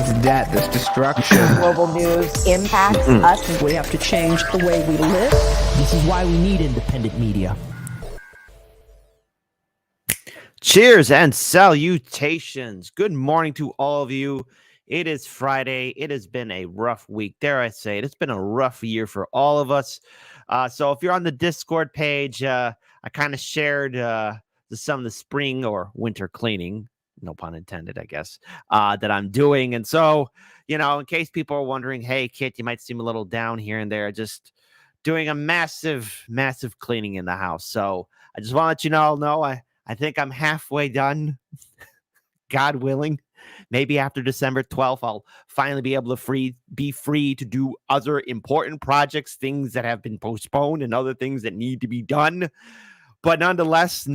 It's death, it's destruction. Global news impacts us. We have to change the way we live. This is why we need independent media. Cheers and salutations. Good morning to all of you. It is Friday. It has been a rough week. Dare I say it? It's been a rough year for all of us. So if you're on the Discord page, I kind of shared some of the spring or winter cleaning, no pun intended, I guess, that I'm doing. And so, you know, in case people are wondering, hey, Kit, you might seem a little down here and there, just doing a massive, massive cleaning in the house. So I just want to let you all know, I think I'm halfway done, God willing. Maybe after December 12th, I'll finally be able to be free to do other important projects, things that have been postponed and other things that need to be done. But nonetheless,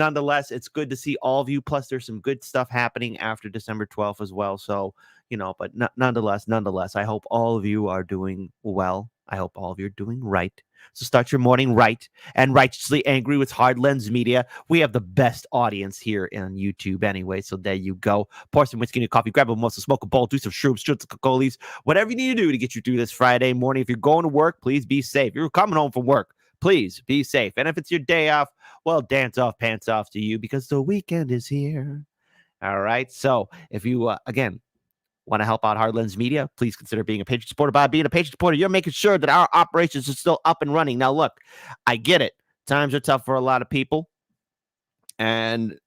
it's good to see all of you. Plus, there's some good stuff happening after December 12th as well. So, you know, but nonetheless, I hope all of you are doing well. I hope all of you are doing right. So start your morning right and righteously angry with Hard Lens Media. We have the best audience here on YouTube anyway, so there you go. Pour some whiskey in your coffee, grab a mimosa, smoke a bowl, do some shrooms, shoot some cocolis, whatever you need to do to get you through this Friday morning. If you're going to work, please be safe. If you're coming home from work, please be safe. And if it's your day off, well, dance off, pants off to you because the weekend is here. All right. So if you, again, want to help out Hard Lens Media, please consider being a patron supporter. By being a patron supporter, you're making sure that our operations are still up and running. Now, look, I get it. Times are tough for a lot of people, and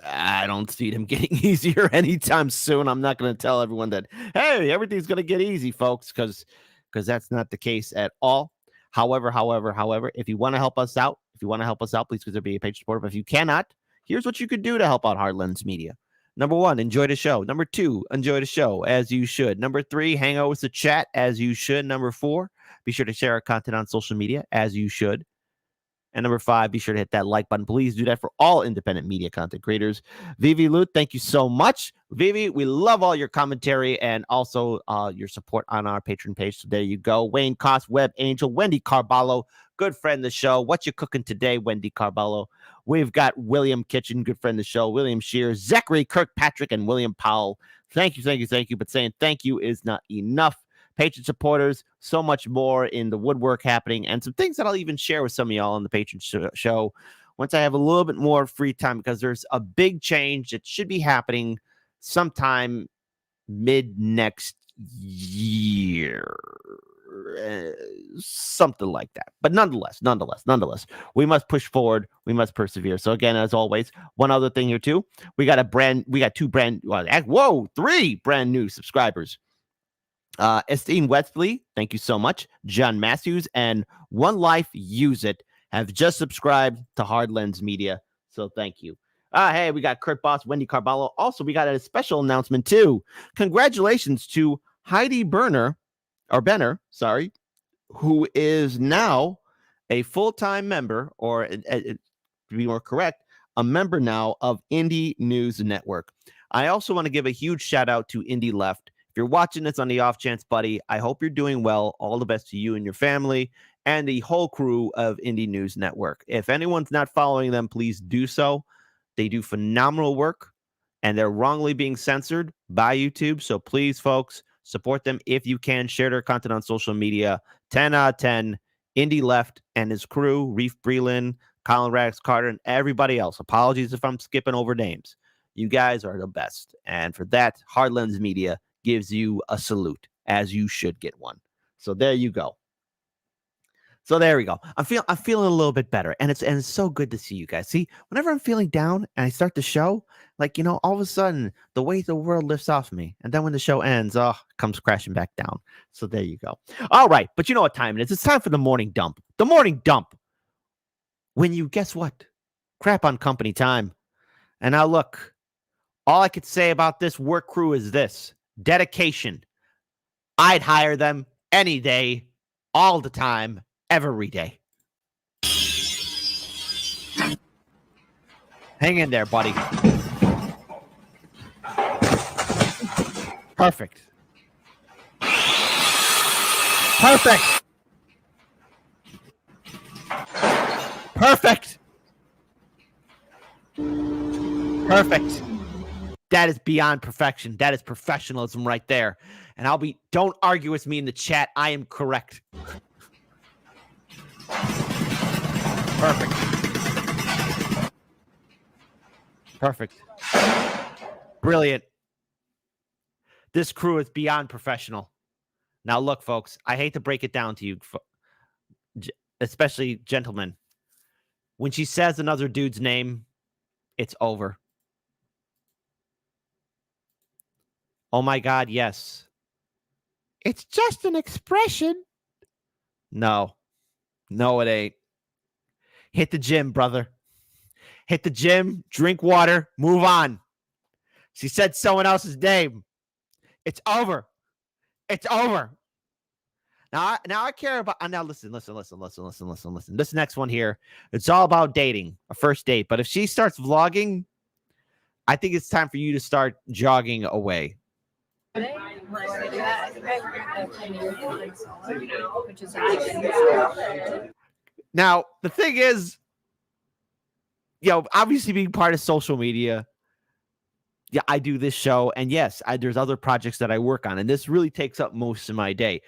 I don't see them getting easier anytime soon. I'm not going to tell everyone that, hey, everything's going to get easy, folks, because that's not the case at all. However, if you want to help us out, please consider being a patron supporter. But if you cannot, here's what you could do to help out Hard Lens Media. Number 1, enjoy the show. Number 2, enjoy the show as you should. Number 3, hang out with the chat as you should. Number 4, be sure to share our content on social media as you should. And number 5, be sure to hit that like button. Please do that for all independent media content creators. Vivi Lute, thank you so much. Vivi, we love all your commentary and also your support on our Patreon page. So there you go. Wayne Koss, Web Angel, Wendy Carballo, good friend of the show. What you cooking today, Wendy Carballo? We've got William Kitchen, good friend of the show, William Shears, Zachary Kirkpatrick, and William Powell. Thank you. But saying thank you is not enough. Patron supporters, so much more in the woodwork happening, and some things that I'll even share with some of y'all on the Patron show once I have a little bit more free time, because there's a big change that should be happening sometime mid next year. Something like that. But nonetheless, we must push forward. We must persevere. So again, as always, one other thing here too. We got 3 brand new subscribers. Stein Wesley, thank you so much. John Matthews and One Life Use It have just subscribed to Hard Lens Media. So thank you. Hey, we got Kurt Boss, Wendy Carballo. Also, we got a special announcement too. Congratulations to Heidi Benner, who is now a full-time member, or to be more correct, a member now of Indie News Network. I also want to give a huge shout out to Indie Left. If you're watching this on the off chance, buddy, I hope you're doing well. All the best to you and your family and the whole crew of Indie News Network. If anyone's not following them, please do so. They do phenomenal work, and they're wrongly being censored by YouTube. So please, folks, support them if you can. Share their content on social media. 10 out of 10. Indie Left and his crew, Reef Breland, Colin Rax Carter, and everybody else. Apologies if I'm skipping over names. You guys are the best. And for that, Hard Lens Media gives you a salute, as you should get one. So there you go. So there we go. I'm feeling a little bit better, and it's so good to see you guys. See, whenever I'm feeling down and I start the show, like, you know, all of a sudden the weight of the world lifts off me, and then when the show ends, it comes crashing back down. So there you go. All right, but you know what time it is? It's time for the morning dump. The morning dump. When you guess what? Crap on company time. And now look, all I could say about this work crew is this: dedication. I'd hire them any day, all the time, every day. Hang in there, buddy. Perfect. Perfect. Perfect. Perfect. That is beyond perfection. That is professionalism right there. And don't argue with me in the chat. I am correct. Perfect. Perfect. Brilliant. This crew is beyond professional. Now, look, folks, I hate to break it down to you, especially gentlemen. When she says another dude's name, it's over. Oh, my God, yes. It's just an expression. No, it ain't. Hit the gym, brother. Hit the gym, drink water, move on. She said someone else's name. It's over. It's over. Now I care about. Now listen. This next one here, it's all about dating, a first date. But if she starts vlogging, I think it's time for you to start jogging away. Now the thing is, obviously being part of social media. Yeah, I do this show, and yes, there's other projects that I work on, and this really takes up most of my day.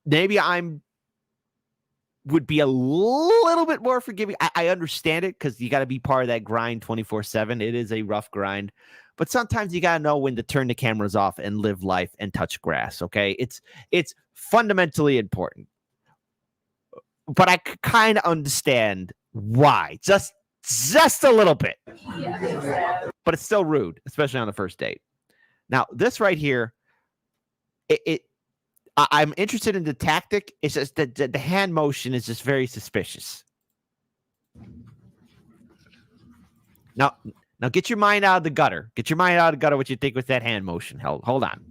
Maybe would be a little bit more forgiving. I understand it because you got to be part of that grind 24/7. It is a rough grind, but sometimes you got to know when to turn the cameras off and live life and touch grass. Okay, it's fundamentally important, but I kind of understand why, just a little bit. But it's still rude, especially on the first date. Now, this right here, I'm interested in the tactic. It's just that the hand motion is just very suspicious. Now get your mind out of the gutter. Get your mind out of the gutter what you think with that hand motion. Hold on.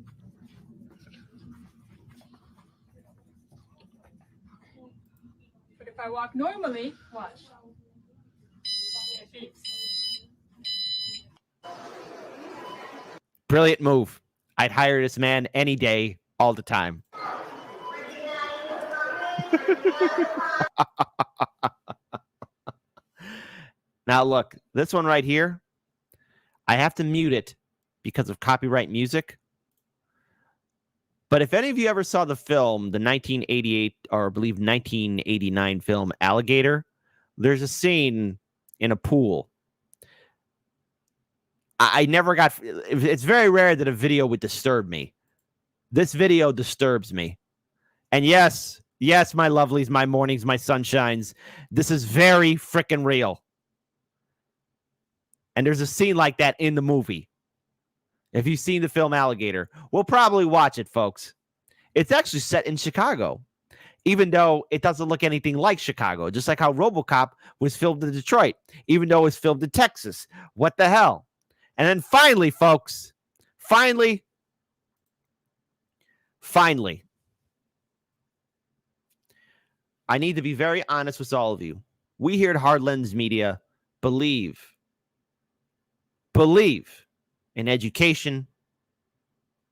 But if I walk normally, watch. Brilliant move. I'd hire this man any day, all the time. Now, look, this one right here, I have to mute it because of copyright music. But if any of you ever saw the film, the 1988 or I believe 1989 film Alligator, there's a scene in a pool. I never got. It's very rare that a video would disturb me. This video disturbs me. And yes, my lovelies, my mornings, my sunshines, this is very freaking real. And there's a scene like that in the movie. If you've seen the film Alligator, we'll probably watch it, folks. It's actually set in Chicago, even though it doesn't look anything like Chicago, just like how RoboCop was filmed in Detroit, even though it was filmed in Texas. What the hell? And then finally, folks, finally, I need to be very honest with all of you. We here at Hard Lens Media believe in education,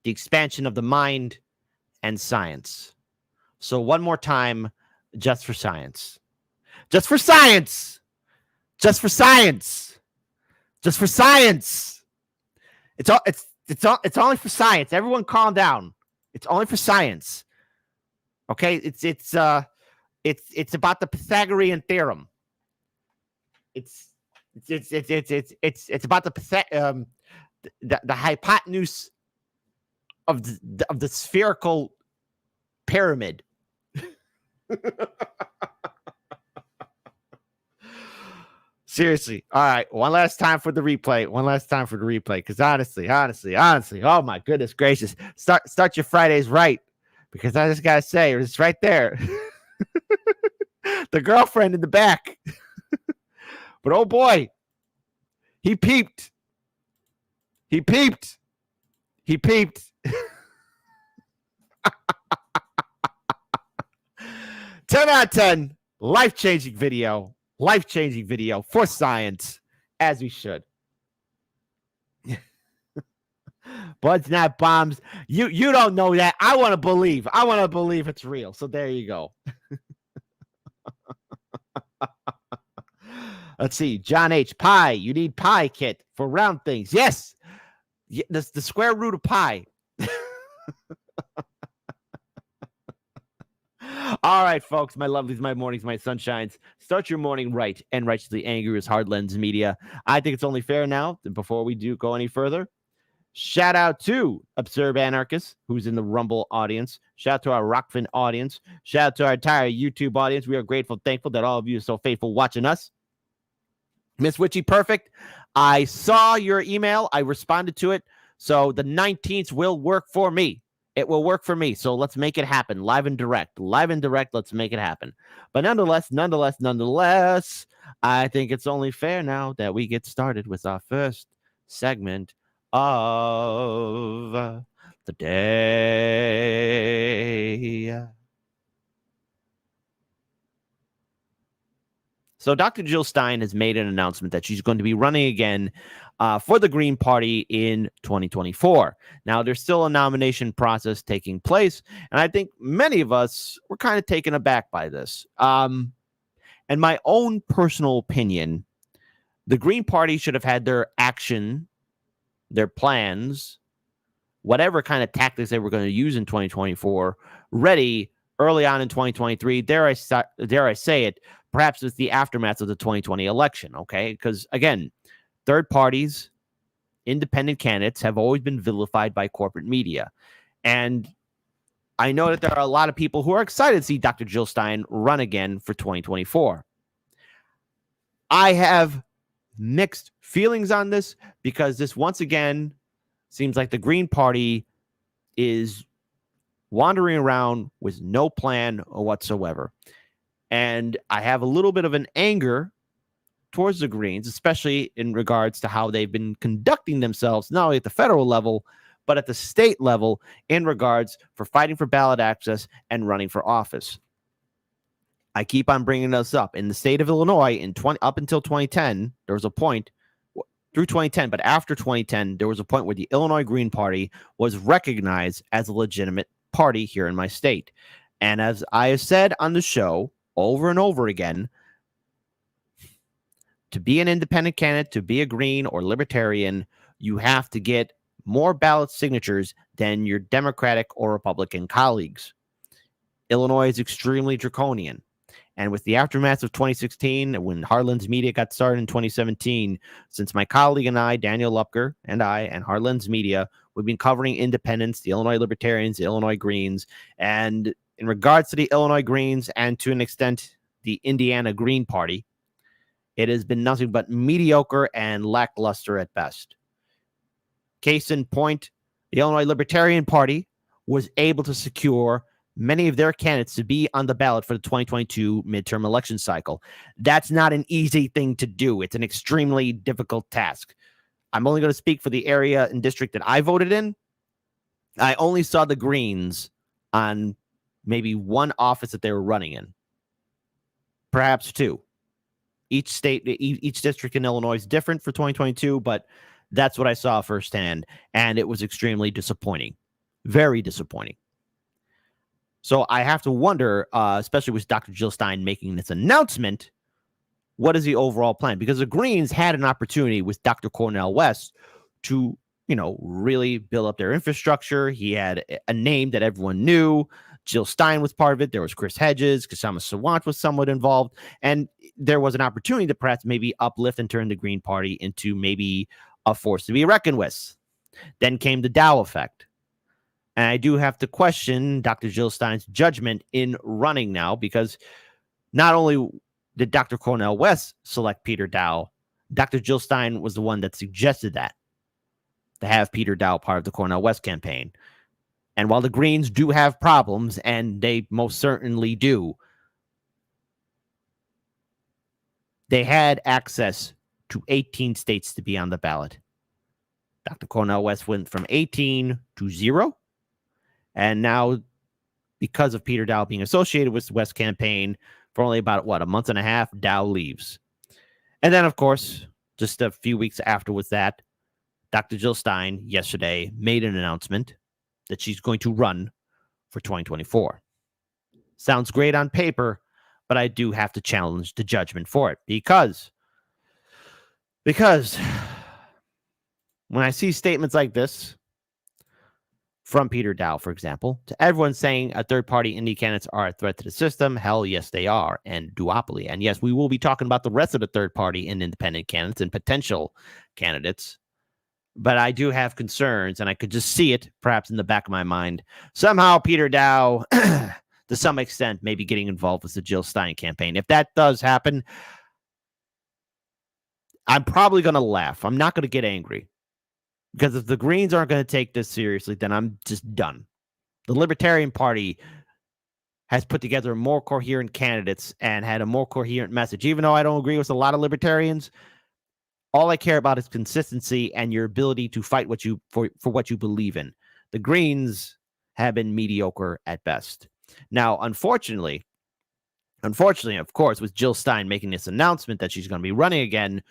the expansion of the mind, and science. So one more time, just for science. Just for science. Just for science. Just for science. It's only for science. Everyone calm down. It's only for science. Okay? It's about the Pythagorean theorem. It's about the hypotenuse of the spherical pyramid. Seriously. All right. One last time for the replay. Because honestly, oh my goodness gracious. Start your Fridays right. Because I just gotta say, it's right there. The girlfriend in the back. But oh boy, he peeped. 10 out of 10. Life-changing video for science, as we should. Buds, not bombs. You don't know that. I want to believe it's real. So there you go. Let's see. John H. Pi. You need pi kit for round things. Yes. That's the square root of pi. All right, folks, my lovelies, my mornings, my sunshines. Start your morning right and righteously angry as Hard Lens Media. I think it's only fair now that before we do go any further, shout out to Absurd Anarchist, who's in the Rumble audience. Shout out to our Rockfin audience. Shout out to our entire YouTube audience. We are grateful, thankful that all of you are so faithful watching us. Miss Witchy Perfect, I saw your email. I responded to it. So the 19th will work for me. It will work for me. So let's make it happen. Live and direct. Live and direct. Let's make it happen. But nonetheless, I think it's only fair now that we get started with our first segment of the day. So Dr. Jill Stein has made an announcement that she's going to be running again for the Green Party in 2024. Now, there's still a nomination process taking place, and I think many of us were kind of taken aback by this. And my own personal opinion, the Green Party should have had their action, their plans, whatever kind of tactics they were going to use in 2024, ready early on in 2023. Dare I say it, perhaps it's the aftermath of the 2020 election, okay? Because, again, third parties, independent candidates have always been vilified by corporate media. And I know that there are a lot of people who are excited to see Dr. Jill Stein run again for 2024. I have mixed feelings on this because this, once again, seems like the Green Party is wandering around with no plan whatsoever. And I have a little bit of an anger towards the Greens, especially in regards to how they've been conducting themselves, not only at the federal level, but at the state level in regards for fighting for ballot access and running for office. I keep on bringing this up. In the state of Illinois, up until 2010, there was a point through 2010, but after 2010, there was a point where the Illinois Green Party was recognized as a legitimate party here in my state. And as I have said on the show over and over again, to be an independent candidate, to be a Green or Libertarian, you have to get more ballot signatures than your Democratic or Republican colleagues. Illinois is extremely draconian. And with the aftermath of 2016, when Harlan's Media got started in 2017, since my colleague and I, Daniel Lupker, and Harlan's Media, we've been covering independents, the Illinois Libertarians, the Illinois Greens. And in regards to the Illinois Greens and to an extent the Indiana Green Party, it has been nothing but mediocre and lackluster at best. Case in point, the Illinois Libertarian Party was able to secure many of their candidates to be on the ballot for the 2022 midterm election cycle. That's not an easy thing to do. It's an extremely difficult task. I'm only going to speak for the area and district that I voted in. I only saw the Greens on maybe one office that they were running in, perhaps two. Each district in Illinois is different for 2022, but that's what I saw firsthand, and it was extremely disappointing, very disappointing. So I have to wonder, especially with Dr. Jill Stein making this announcement, what is the overall plan? Because the Greens had an opportunity with Dr. Cornel West to, really build up their infrastructure. He had a name that everyone knew. Jill Stein was part of it. There was Chris Hedges. Kasama Sawant was somewhat involved. And there was an opportunity to perhaps maybe uplift and turn the Green Party into maybe a force to be reckoned with. Then came the Dow effect. And I do have to question Dr. Jill Stein's judgment in running now, because not only did Dr. Cornel West select Peter Dow, Dr. Jill Stein was the one that suggested that, to have Peter Dow part of the Cornel West campaign. And while the Greens do have problems, and they most certainly do, they had access to 18 states to be on the ballot. Dr. Cornel West went from 18 to 0. And now, because of Peter Dow being associated with the West campaign for only about, a month and a half, Dow leaves. And then, of course, just a few weeks afterwards that, Dr. Jill Stein yesterday made an announcement that she's going to run for 2024. Sounds great on paper, but I do have to challenge the judgment for it, because Because when I see statements like this from Peter Dow, for example, to everyone saying a third-party indie candidates are a threat to the system, hell yes, they are, and duopoly. And yes, we will be talking about the rest of the third-party and independent candidates and potential candidates. But I do have concerns, and I could just see it perhaps in the back of my mind. Somehow Peter Dow, to some extent, may be getting involved with the Jill Stein campaign. If that does happen, I'm probably going to laugh. I'm not going to get angry. Because if the Greens aren't going to take this seriously, then I'm just done. The Libertarian Party has put together more coherent candidates and had a more coherent message. Even though I don't agree with a lot of libertarians, all I care about is consistency and your ability to fight for what you believe in. The Greens have been mediocre at best. Now, unfortunately, of course, with Jill Stein making this announcement that she's going to be running again,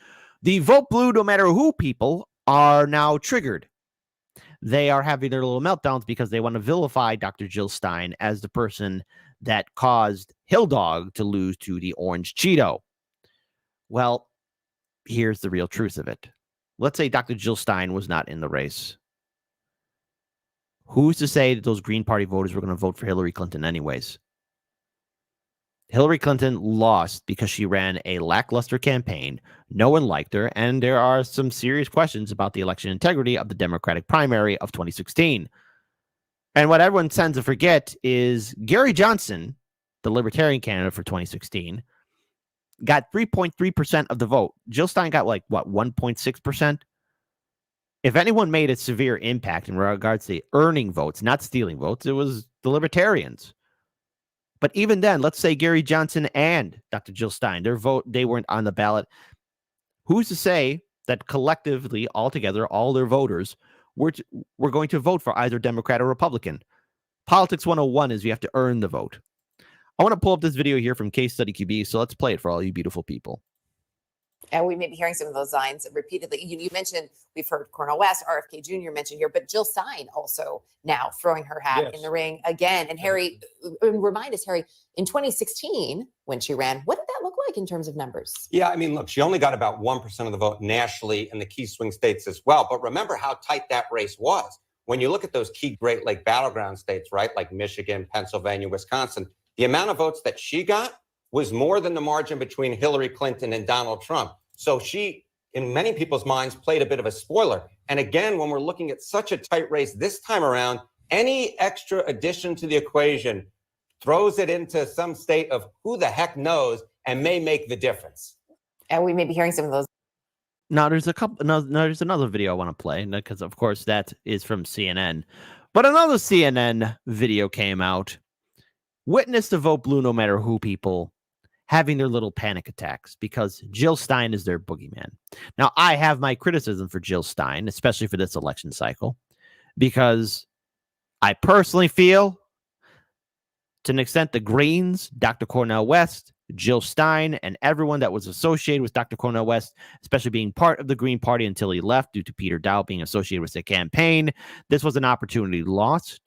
the vote blue no matter who people are now triggered. They are having their little meltdowns because they want to vilify Dr. Jill Stein as the person that caused Hill Dog to lose to the Orange Cheeto. Well, here's the real truth of it. Let's say Dr. Jill Stein was not in the race. Who's to say that those Green Party voters were going to vote for Hillary Clinton anyways? Hillary Clinton lost because she ran a lackluster campaign. No one liked her, and there are some serious questions about the election integrity of the Democratic primary of 2016. And what everyone tends to forget is Gary Johnson, the Libertarian candidate for 2016, got 3.3% of the vote. Jill Stein got 1.6%? If anyone made a severe impact in regards to earning votes, not stealing votes, it was the Libertarians. But even then, let's say Gary Johnson and Dr. Jill Stein, they weren't on the ballot. Who's to say that collectively, altogether, all their voters were going to vote for either Democrat or Republican? Politics 101 is you have to earn the vote. I want to pull up this video here from Case Study QB, so let's play it for all you beautiful people. And we may be hearing some of those lines repeatedly. You mentioned, we've heard Cornel West, RFK Jr. mentioned here, but Jill Stein also now throwing her hat in the ring again. And Harry, remind us, Harry, in 2016, when she ran, what did that look like in terms of numbers? Yeah, I mean, look, she only got about 1% of the vote nationally in the key swing states as well. But remember how tight that race was. When you look at those key Great Lake battleground states, right, like Michigan, Pennsylvania, Wisconsin, the amount of votes that she got was more than the margin between Hillary Clinton and Donald Trump. So she, in many people's minds, played a bit of a spoiler. And again, when we're looking at such a tight race this time around, any extra addition to the equation throws it into some state of who the heck knows and may make the difference. And we may be hearing some of those. Now, there's there's another video I want to play, because, of course, that is from CNN. But another CNN video came out. Witness the vote blue no matter who people having their little panic attacks because Jill Stein is their boogeyman. Now, I have my criticism for Jill Stein, especially for this election cycle, because I personally feel, to an extent, the Greens, Dr. Cornel West, Jill Stein, and everyone that was associated with Dr. Cornel West, especially being part of the Green Party until he left due to Peter Dow being associated with the campaign, this was an opportunity lost.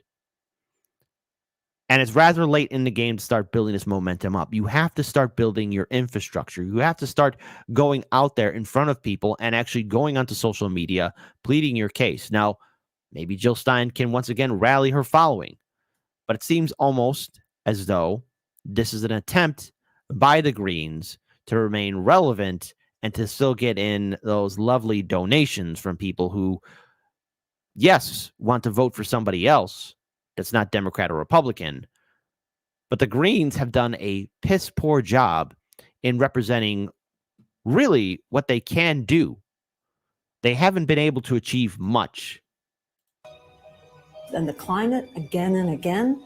And it's rather late in the game to start building this momentum up. You have to start building your infrastructure. You have to start going out there in front of people and actually going onto social media, pleading your case. Now, maybe Jill Stein can once again rally her following, but it seems almost as though this is an attempt by the Greens to remain relevant and to still get in those lovely donations from people who, yes, want to vote for somebody else that's not Democrat or Republican, but the Greens have done a piss poor job in representing really what they can do. They haven't been able to achieve much. And the climate again and again,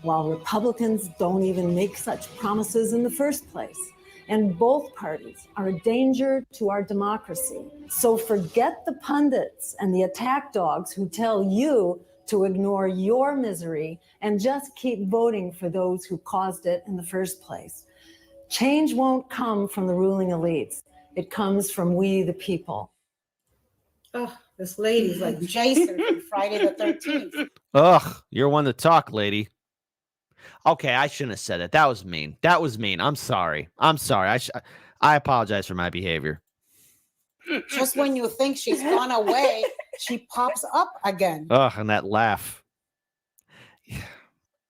while Republicans don't even make such promises in the first place. And both parties are a danger to our democracy. So forget the pundits and the attack dogs who tell you to ignore your misery and just keep voting for those who caused it in the first place. Change won't come from the ruling elites. It comes from we, the people. Oh, this lady's like Jason from Friday the 13th. Ugh, you're one to talk, lady. Okay, I shouldn't have said it. That was mean. I'm sorry. I apologize for my behavior. Just when you think she's gone away, she pops up again. Ugh, and that laugh. Yeah,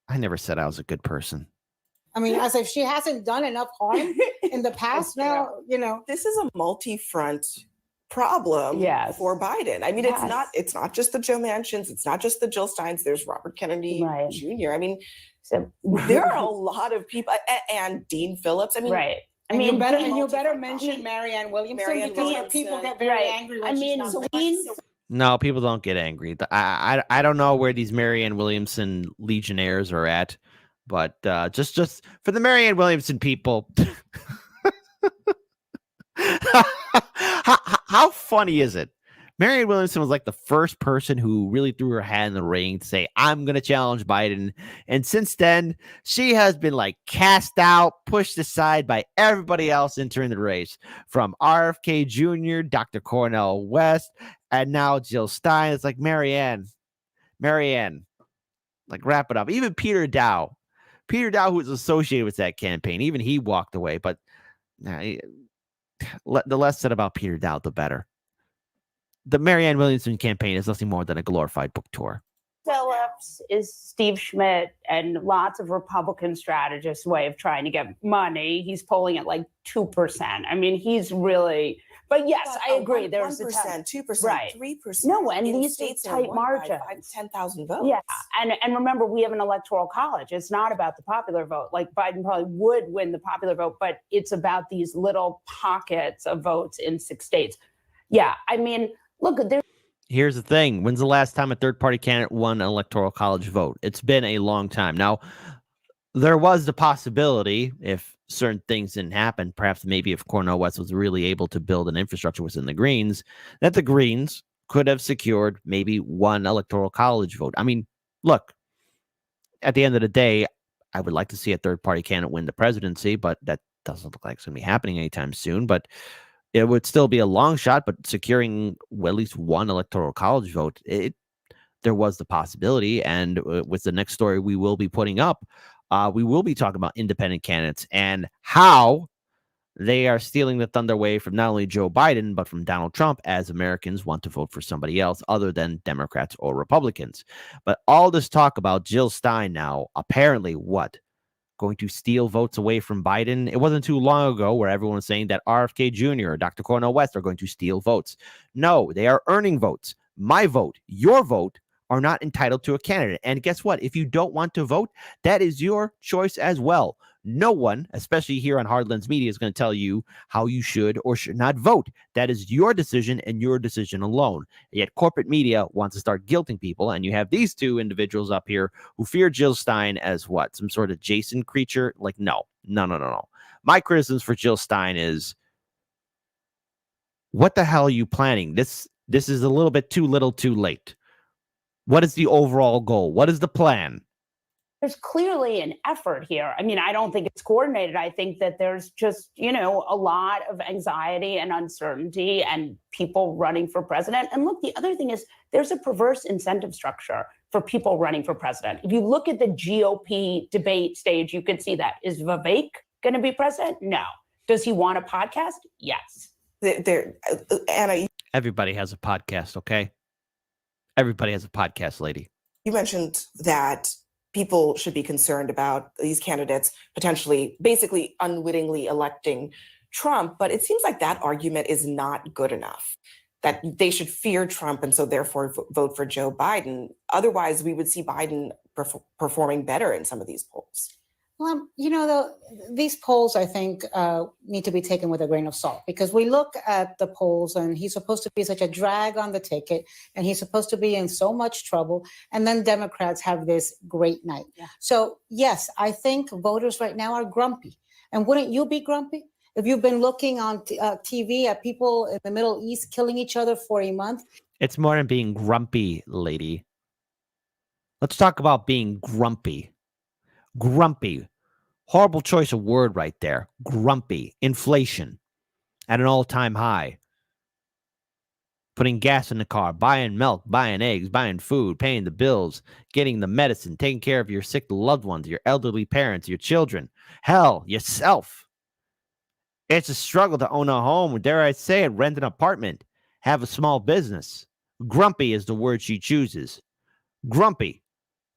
I never said I was a good person. I mean, as if she hasn't done enough harm in the past. Now, this is a multi-front problem for Biden. I mean, it's not just the Joe Manchins, it's not just the Jill Steins. There's Robert Kennedy Jr. I mean, there are a lot of people, and Dean Phillips. I mean, I mean, you better mention Marianne Williamson because people get very angry when she's not there. No, people don't get angry. I don't know where these Marianne Williamson legionnaires are at, but just for the Marianne Williamson people, how funny is it? Marianne Williamson was like the first person who really threw her hat in the ring to say, I'm going to challenge Biden. And since then, she has been like cast out, pushed aside by everybody else entering the race, from RFK Jr., Dr. Cornel West, and now Jill Stein. It's like, Marianne, like, wrap it up. Even Peter Dow, who was associated with that campaign, even he walked away. But the less said about Peter Dow, the better. The Marianne Williamson campaign is nothing more than a glorified book tour. Phillips is Steve Schmidt and lots of Republican strategists' way of trying to get money. He's polling at like 2%. I mean, he's really, but yes, I agree. There's 1%, 2%, right. 3%. No, and in these states tight margins. 10,000 votes. Yeah, and remember, we have an electoral college. It's not about the popular vote. Like Biden probably would win the popular vote, but it's about these little pockets of votes in 6 states. Yeah, I mean, look, here's the thing. When's the last time a third-party candidate won an electoral college vote? It's been a long time. Now, there was the possibility, if certain things didn't happen, perhaps maybe if Cornel West was really able to build an infrastructure within the Greens, that the Greens could have secured maybe one electoral college vote. I mean, look, at the end of the day, I would like to see a third-party candidate win the presidency, but that doesn't look like it's going to be happening anytime soon. But it would still be a long shot, but securing at least one electoral college vote, there was the possibility. And with the next story we will be putting up, we will be talking about independent candidates and how they are stealing the thunder away from not only Joe Biden, but from Donald Trump, as Americans want to vote for somebody else other than Democrats or Republicans. But all this talk about Jill Stein now, apparently going to steal votes away from Biden. It wasn't too long ago where everyone was saying that RFK Jr. or Dr. Cornel West are going to steal votes. No, they are earning votes. My vote, your vote, are not entitled to a candidate. And guess what? If you don't want to vote, that is your choice as well. No one, especially here on Hardlands Media, is going to tell you how you should or should not vote. That is your decision and your decision alone. Yet corporate media wants to start guilting people, and you have these two individuals up here who fear Jill Stein as what? Some sort of Jason creature? Like, no. My criticisms for Jill Stein is, what the hell are you planning? This is a little bit too little too late. What is the overall goal? What is the plan? There's clearly an effort here. I mean, I don't think it's coordinated. I think that there's just, a lot of anxiety and uncertainty and people running for president. And look, the other thing is there's a perverse incentive structure for people running for president. If you look at the GOP debate stage, you could see that. Is Vivek going to be president? No. Does he want a podcast? Yes. Anna, everybody has a podcast, okay? Everybody has a podcast, lady. You mentioned that people should be concerned about these candidates potentially, basically unwittingly electing Trump. But it seems like that argument is not good enough, that they should fear Trump and so therefore vote for Joe Biden. Otherwise, we would see Biden performing better in some of these polls. Well, these polls, I think, need to be taken with a grain of salt, because we look at the polls and he's supposed to be such a drag on the ticket and he's supposed to be in so much trouble. And then Democrats have this great night. Yeah. So, yes, I think voters right now are grumpy. And wouldn't you be grumpy if you've been looking on TV at people in the Middle East killing each other for a month? It's more than being grumpy, lady. Let's talk about being grumpy. Grumpy. Horrible choice of word right there. Grumpy. Inflation at an all-time high. Putting gas in the car, buying milk, buying eggs, buying food, paying the bills, getting the medicine, taking care of your sick loved ones, your elderly parents, your children. Hell, yourself. It's a struggle to own a home, or dare I say it, rent an apartment, have a small business. Grumpy is the word she chooses. Grumpy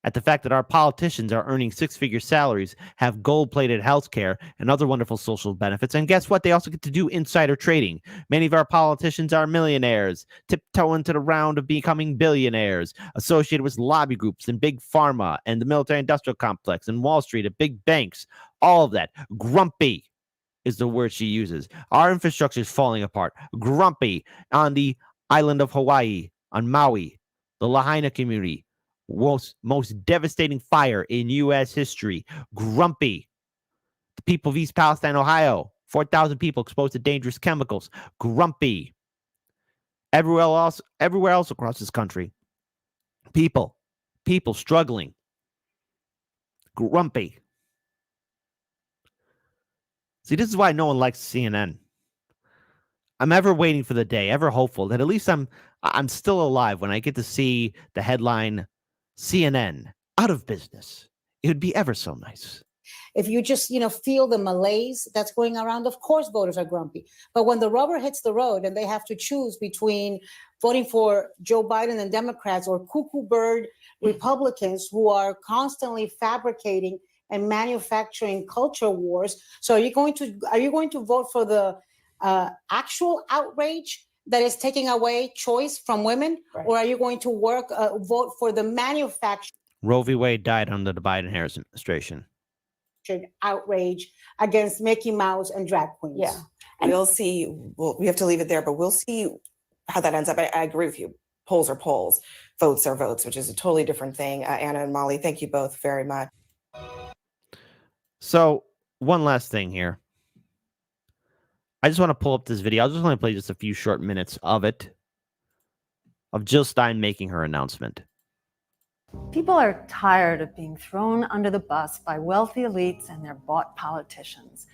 at the fact that our politicians are earning six-figure salaries, have gold-plated health care, and other wonderful social benefits. And guess what? They also get to do insider trading. Many of our politicians are millionaires, tiptoeing to the round of becoming billionaires, associated with lobby groups and big pharma and the military-industrial complex and Wall Street and big banks. All of that. Grumpy is the word she uses. Our infrastructure is falling apart. Grumpy on the island of Hawaii, on Maui, the Lahaina community. Most devastating fire in U.S. history. Grumpy. The people of East Palestine, Ohio. 4,000 people exposed to dangerous chemicals. Grumpy. Everywhere else across this country. People struggling. Grumpy. See, this is why no one likes CNN. I'm ever waiting for the day, ever hopeful that at least I'm still alive when I get to see the headline CNN out of business. It would be ever so nice. If you just, feel the malaise that's going around, of course voters are grumpy. But when the rubber hits the road and they have to choose between voting for Joe Biden and Democrats or cuckoo bird Republicans who are constantly fabricating and manufacturing culture wars. So are you going to vote for the actual outrage that is taking away choice from women, right, or are you going to vote for the manufactured Roe v. Wade died under the Biden-Harris administration outrage against Mickey Mouse and drag queens? Yeah. And we'll see. Well, we have to leave it there, but we'll see how that ends up. I agree with you. Polls are polls, votes are votes, which is a totally different thing. Anna and Molly, thank you both very much. So one last thing here. I just want to pull up this video. I just want to play just a few short minutes of it, of Jill Stein making her announcement. People are tired of being thrown under the bus by wealthy elites and their bought politicians.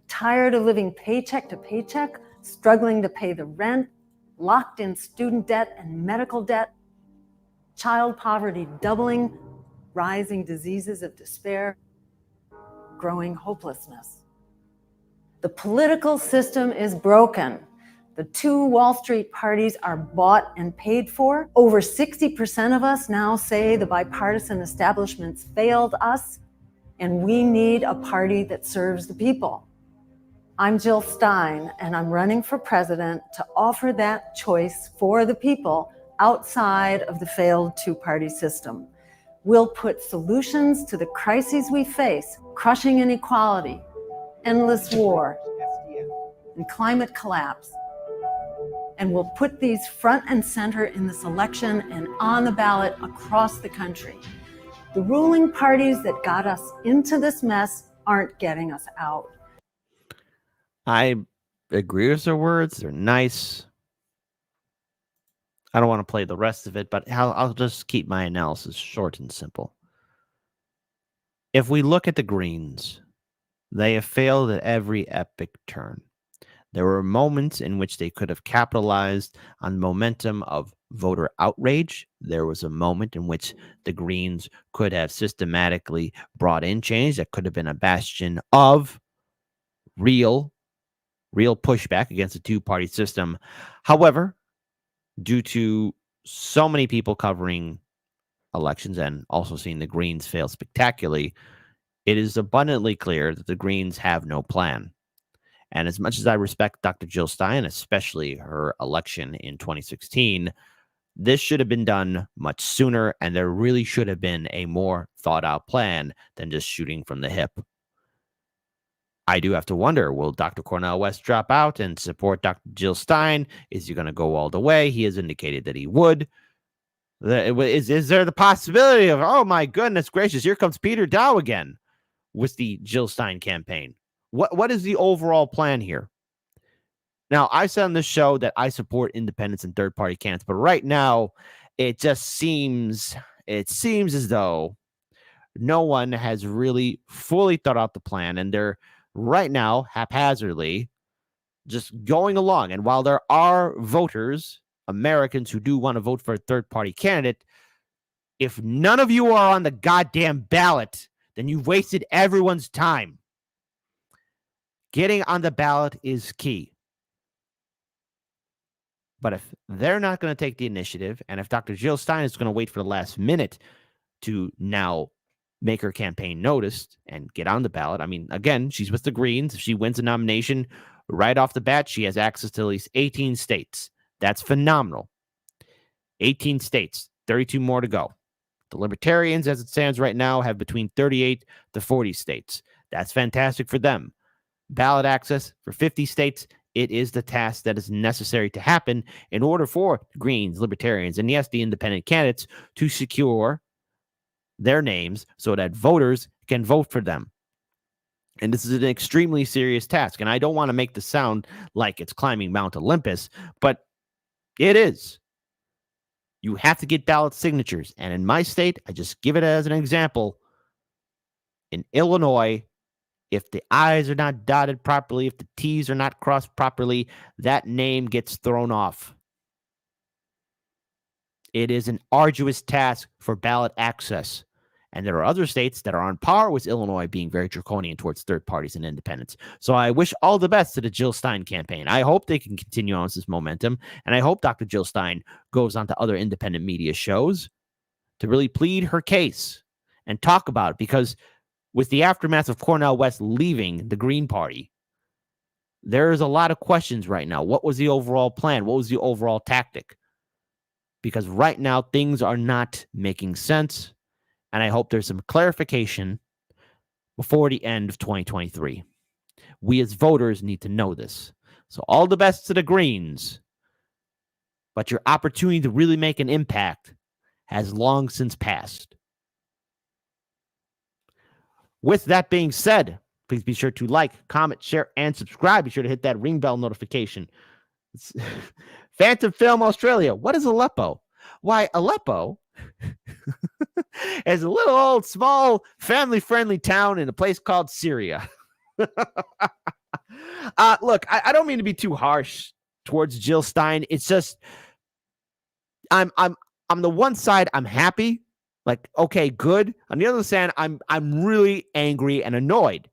Tired of living paycheck to paycheck, struggling to pay the rent, locked in student debt and medical debt, child poverty doubling, rising diseases of despair, growing hopelessness. The political system is broken. The two Wall Street parties are bought and paid for. Over 60% of us now say the bipartisan establishment's failed us, and we need a party that serves the people. I'm Jill Stein, and I'm running for president to offer that choice for the people outside of the failed two-party system. We'll put solutions to the crises we face, crushing inequality, endless war, and climate collapse. And we'll put these front and center in this election and on the ballot across the country. The ruling parties that got us into this mess aren't getting us out. I agree with her words. They're nice. I don't want to play the rest of it, but I'll just keep my analysis short and simple. If we look at the Greens, they have failed at every epic turn. There were moments in which they could have capitalized on momentum of voter outrage. There was a moment in which the Greens could have systematically brought in change that could have been a bastion of real pushback against the two-party system. However, due to so many people covering elections and also seeing the Greens fail spectacularly, it is abundantly clear that the Greens have no plan. And as much as I respect Dr. Jill Stein, especially her election in 2016, this should have been done much sooner, and there really should have been a more thought-out plan than just shooting from the hip. I do have to wonder, will Dr. Cornel West drop out and support Dr. Jill Stein? Is he going to go all the way? He has indicated that he would. Is there the possibility of, oh my goodness gracious, here comes Peter Dow again with the Jill Stein campaign? What is the overall plan here? Now, I said on this show that I support independents and third-party candidates, but right now, it seems as though no one has really fully thought out the plan, and they're right now haphazardly just going along. And while there are voters, Americans who do want to vote for a third-party candidate, if none of you are on the goddamn ballot, then you've wasted everyone's time. Getting on the ballot is key. But if they're not going to take the initiative, and if Dr. Jill Stein is going to wait for the last minute to now make her campaign noticed and get on the ballot, I mean, again, she's with the Greens. If she wins the nomination right off the bat, she has access to at least 18 states. That's phenomenal. 18 states, 32 more to go. The Libertarians, as it stands right now, have between 38 to 40 states. That's fantastic for them. Ballot access for 50 states. It is the task that is necessary to happen in order for Greens, Libertarians, and yes, the independent candidates to secure their names so that voters can vote for them. And this is an extremely serious task. And I don't want to make this sound like it's climbing Mount Olympus, but it is. You have to get ballot signatures. And in my state, I just give it as an example. In Illinois, if the I's are not dotted properly, if the T's are not crossed properly, that name gets thrown off. It is an arduous task for ballot access. And there are other states that are on par with Illinois being very draconian towards third parties and independents. So I wish all the best to the Jill Stein campaign. I hope they can continue on with this momentum. And I hope Dr. Jill Stein goes on to other independent media shows to really plead her case and talk about it. Because with the aftermath of Cornel West leaving the Green Party, there's a lot of questions right now. What was the overall plan? What was the overall tactic? Because right now, things are not making sense. And I hope there's some clarification before the end of 2023. We as voters need to know this. So all the best to the Greens. But your opportunity to really make an impact has long since passed. With that being said, please be sure to like, comment, share, and subscribe. Be sure to hit that ring bell notification. Phantom Film Australia. What is Aleppo? Why, Aleppo is a little old, small, family-friendly town in a place called Syria. Look, I don't mean to be too harsh towards Jill Stein. It's just I'm the one side I'm happy. Like, okay, good. On the other side, I'm really angry and annoyed.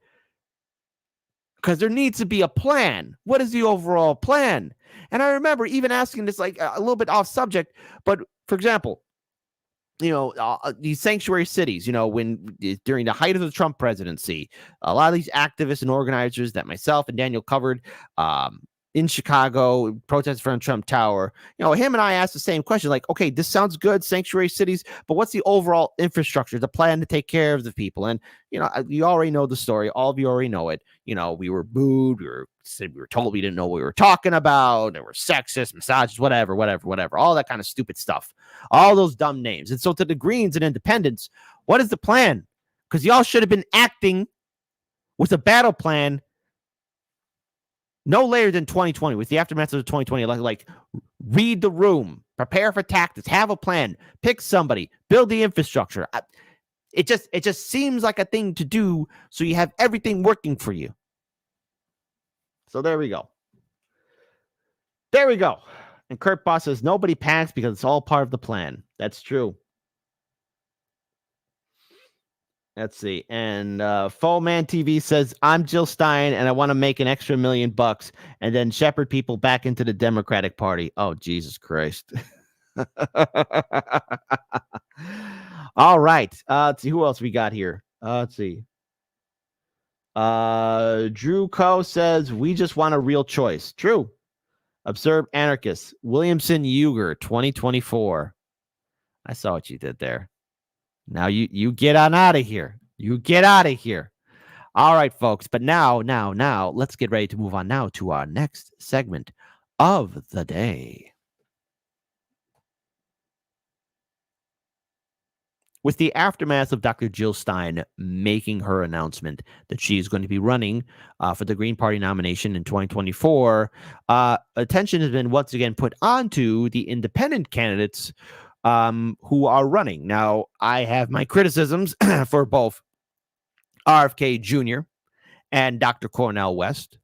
Because there needs to be a plan. What is the overall plan? And I remember even asking this like a little bit off subject, but for example, these sanctuary cities, when during the height of the Trump presidency, a lot of these activists and organizers that myself and Daniel covered in Chicago, protests from Trump Tower, him and I asked the same question, like, okay, this sounds good, sanctuary cities, but what's the overall infrastructure, the plan to take care of the people? And, you already know the story. All of you already know it. We were booed. We were told we didn't know what we were talking about. They were sexist, misogynist, whatever, all that kind of stupid stuff, all those dumb names. And so to the Greens and independents, what is the plan? Because y'all should have been acting with a battle plan no later than 2020, with the aftermath of the 2020 election. Like, read the room, prepare for tactics, have a plan, pick somebody, build the infrastructure. It just seems like a thing to do, so you have everything working for you. So there we go. And Kurt Boss says nobody panics because it's all part of the plan. That's true. Let's see. And Foeman TV says, I'm Jill Stein and I want to make an extra $1 million and then shepherd people back into the Democratic Party. Oh, Jesus Christ. All right. Let's see who else we got here. Let's see. Drew Coe says, we just want a real choice. True. Observe Anarchist. Williamson Uger, 2024. I saw what you did there. Now you get on out of here. You get out of here. All right, folks. But now, let's get ready to move on now to our next segment of the day. With the aftermath of Dr. Jill Stein making her announcement that she is going to be running for the Green Party nomination in 2024, attention has been once again put onto the independent candidates who are running. Now, I have my criticisms for both RFK Jr. and Dr. Cornel West.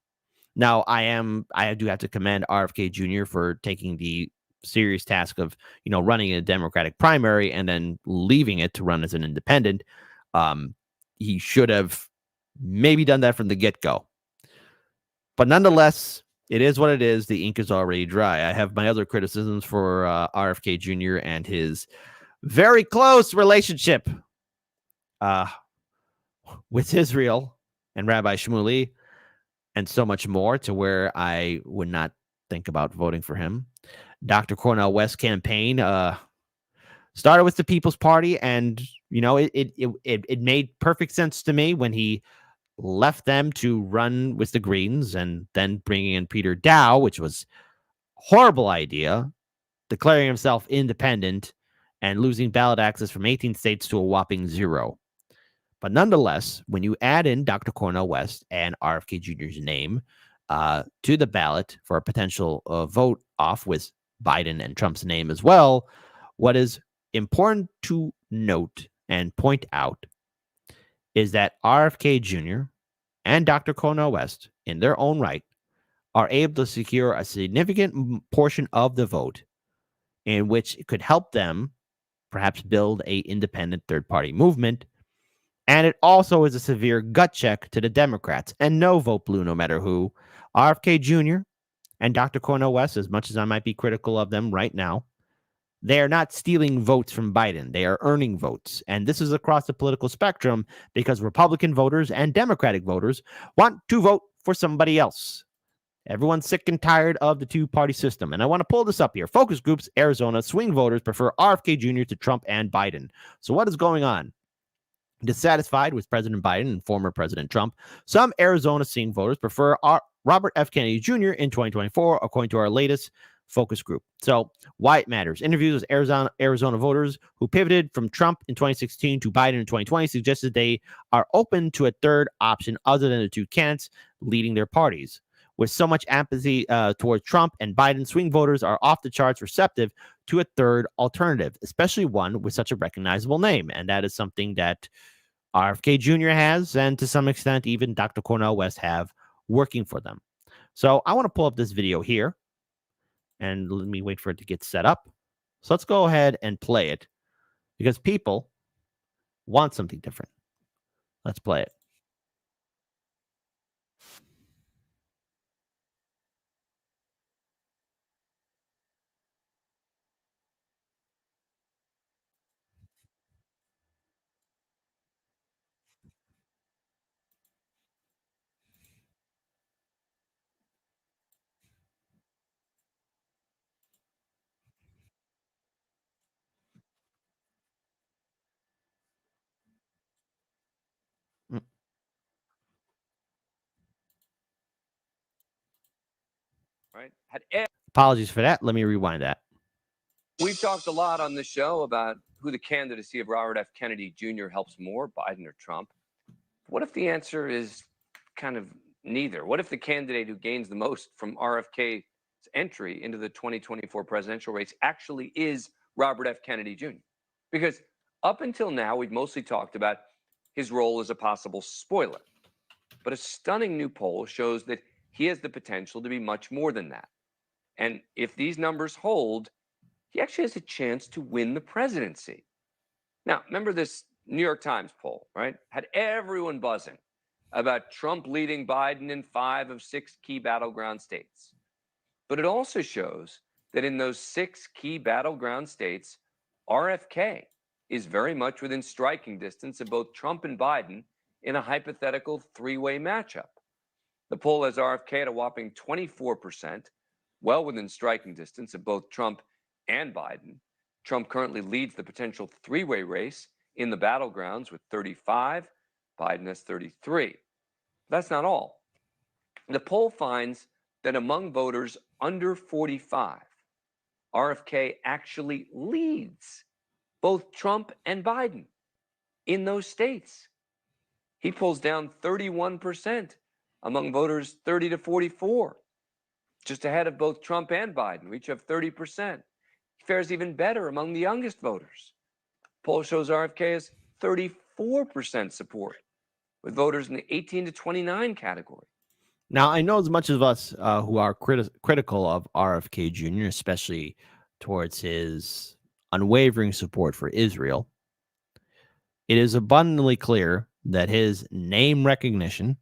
Now, I do have to commend RFK Jr. for taking the serious task of, running a Democratic primary and then leaving it to run as an independent. He should have maybe done that from the get-go. But nonetheless, it is what it is. The ink is already dry. I have my other criticisms for RFK Jr. and his very close relationship with Israel and Rabbi Shmuley, and so much more, to where I would not think about voting for him. Dr. Cornel West's campaign started with the People's Party, and it made perfect sense to me when he left them to run with the Greens, and then bringing in Peter Dow, which was a horrible idea, declaring himself independent and losing ballot access from 18 states to a whopping 0. But nonetheless, when you add in Dr. Cornel West and RFK Jr.'s name to the ballot for a potential vote off with Biden and Trump's name as well, what is important to note and point out is that RFK Jr. and Dr. Cornel West, in their own right, are able to secure a significant portion of the vote, in which it could help them perhaps build a independent third-party movement. And it also is a severe gut check to the Democrats. And no, vote blue no matter who. RFK Jr. and Dr. Cornel West, as much as I might be critical of them right now, they are not stealing votes from Biden. They are earning votes. And this is across the political spectrum, because Republican voters and Democratic voters want to vote for somebody else. Everyone's sick and tired of the two-party system. And I want to pull this up here. Focus groups, Arizona, swing voters prefer RFK Jr. to Trump and Biden. So what is going on? Dissatisfied with President Biden and former President Trump, some Arizona swing voters prefer Robert F. Kennedy Jr. in 2024, according to our latest focus group. So why it matters. Interviews with Arizona voters who pivoted from Trump in 2016 to Biden in 2020 suggested they are open to a third option other than the two candidates leading their parties. With so much apathy towards Trump and Biden, swing voters are off the charts receptive to a third alternative, especially one with such a recognizable name. And that is something that RFK Jr. has, and to some extent, even Dr. Cornel West have working for them. So I want to pull up this video here, and let me wait for it to get set up. So let's go ahead and play it, because people want something different. Let's play it. Right? Apologies for that. Let me rewind that. We've talked a lot on the show about who the candidacy of Robert F. Kennedy Jr. helps more, Biden or Trump. What if the answer is kind of neither? What if the candidate who gains the most from RFK's entry into the 2024 presidential race actually is Robert F. Kennedy Jr.? Because up until now, we've mostly talked about his role as a possible spoiler. But a stunning new poll shows that he has the potential to be much more than that. And if these numbers hold, he actually has a chance to win the presidency. Now, remember this New York Times poll, right? Had everyone buzzing about Trump leading Biden in 5 of 6 key battleground states. But it also shows that in those 6 key battleground states, RFK is very much within striking distance of both Trump and Biden in a hypothetical 3-way matchup. The poll has RFK at a whopping 24%, well within striking distance of both Trump and Biden. Trump currently leads the potential 3-way race in the battlegrounds with 35. Biden has 33. That's not all. The poll finds that among voters under 45, RFK actually leads both Trump and Biden in those states. He pulls down 31% among voters 30 to 44, just ahead of both Trump and Biden, who each have 30%. He fares even better among the youngest voters. Poll shows RFK has 34% support with voters in the 18 to 29 category. Now, I know as much of us who are critical of RFK Jr., especially towards his unwavering support for Israel, it is abundantly clear that his name recognition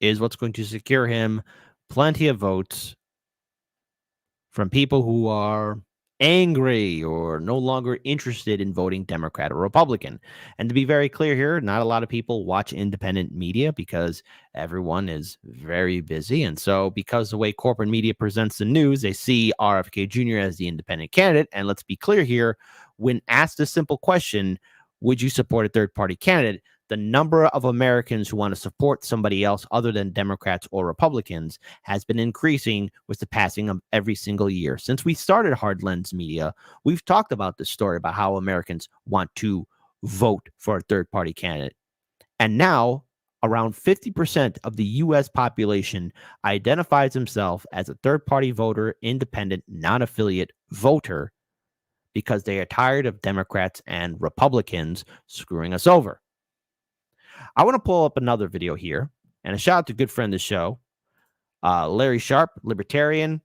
is what's going to secure him plenty of votes from people who are angry or no longer interested in voting Democrat or Republican. And to be very clear here, not a lot of people watch independent media because everyone is very busy. And so because the way corporate media presents the news, they see RFK Jr. as the independent candidate. And let's be clear here, when asked a simple question, would you support a third-party candidate? The number of Americans who want to support somebody else other than Democrats or Republicans has been increasing with the passing of every single year. Since we started Hard Lens Media, we've talked about this story about how Americans want to vote for a third-party candidate. And now, around 50% of the U.S. population identifies himself as a third-party voter, independent, non-affiliate voter, because they are tired of Democrats and Republicans screwing us over. I want to pull up another video here, and a shout out to a good friend of the show, Larry Sharp, libertarian.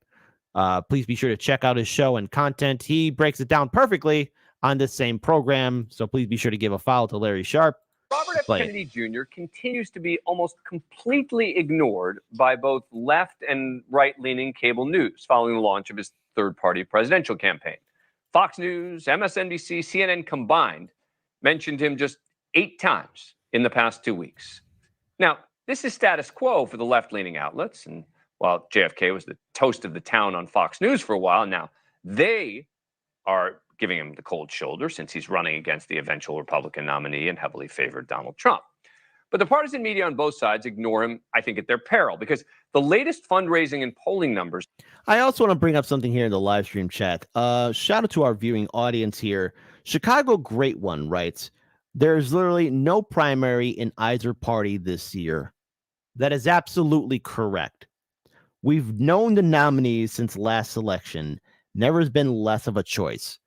Please be sure to check out his show and content. He breaks it down perfectly on this same program, so please be sure to give a follow to Larry Sharp. Robert F. Kennedy Jr. continues to be almost completely ignored by both left and right-leaning cable news following the launch of his third-party presidential campaign. Fox News, MSNBC, CNN combined mentioned him just 8 times in the past 2 weeks. Now, this is status quo for the left-leaning outlets. And while JFK was the toast of the town on Fox News for a while, now they are giving him the cold shoulder since he's running against the eventual Republican nominee and heavily favored Donald Trump. But the partisan media on both sides ignore him, I think, at their peril, because the latest fundraising and polling numbers. I also want to bring up something here in the live stream chat. Shout out to our viewing audience here. Chicago Great One writes, there's literally no primary in either party this year. That is absolutely correct. We've known the nominees since last election. Never has been less of a choice.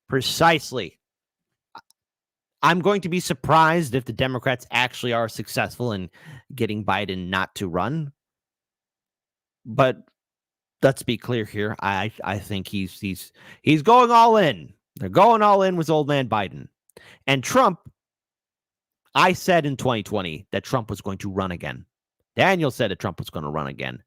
Precisely. I'm going to be surprised if the Democrats actually are successful in getting Biden not to run. But let's be clear here. I think he's going all in. They're going all in with old man Biden. And Trump, I said in 2020 that Trump was going to run again. Daniel said that Trump was going to run again.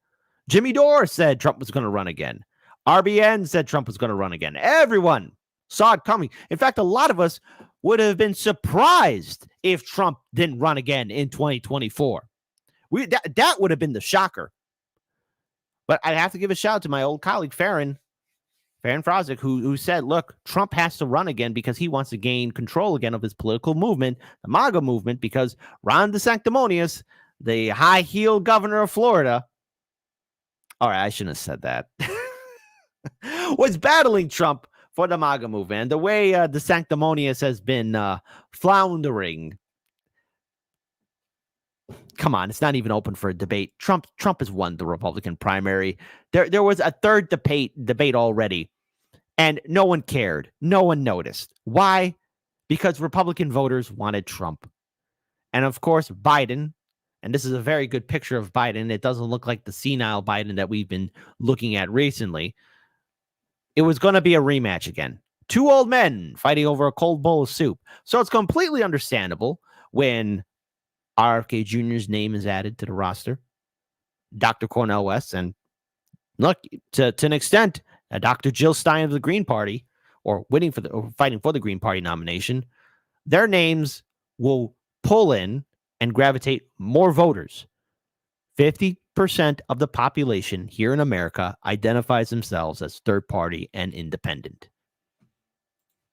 Jimmy Dore said Trump was going to run again. RBN said Trump was going to run again. Everyone saw it coming. In fact, a lot of us would have been surprised if Trump didn't run again in 2024. That would have been the shocker. But I have to give a shout out to my old colleague, Farron Frozik, who said, look, Trump has to run again because he wants to gain control again of his political movement, the MAGA movement, because Ron DeSanctimonious, the high-heeled governor of Florida, all right, I shouldn't have said that, was battling Trump for the MAGA movement. And the way DeSanctimonious has been floundering, come on, it's not even open for a debate. Trump has won the Republican primary. There was a third debate already, and no one cared. No one noticed. Why? Because Republican voters wanted Trump. And of course, Biden, and this is a very good picture of Biden. It doesn't look like the senile Biden that we've been looking at recently. It was going to be a rematch again. 2 old men fighting over a cold bowl of soup. So it's completely understandable when RFK Jr.'s name is added to the roster, Dr. Cornel West, and look, to an extent, Dr. Jill Stein of the Green Party, or fighting for the Green Party nomination, their names will pull in and gravitate more voters. 50% of the population here in America identifies themselves as third party and independent.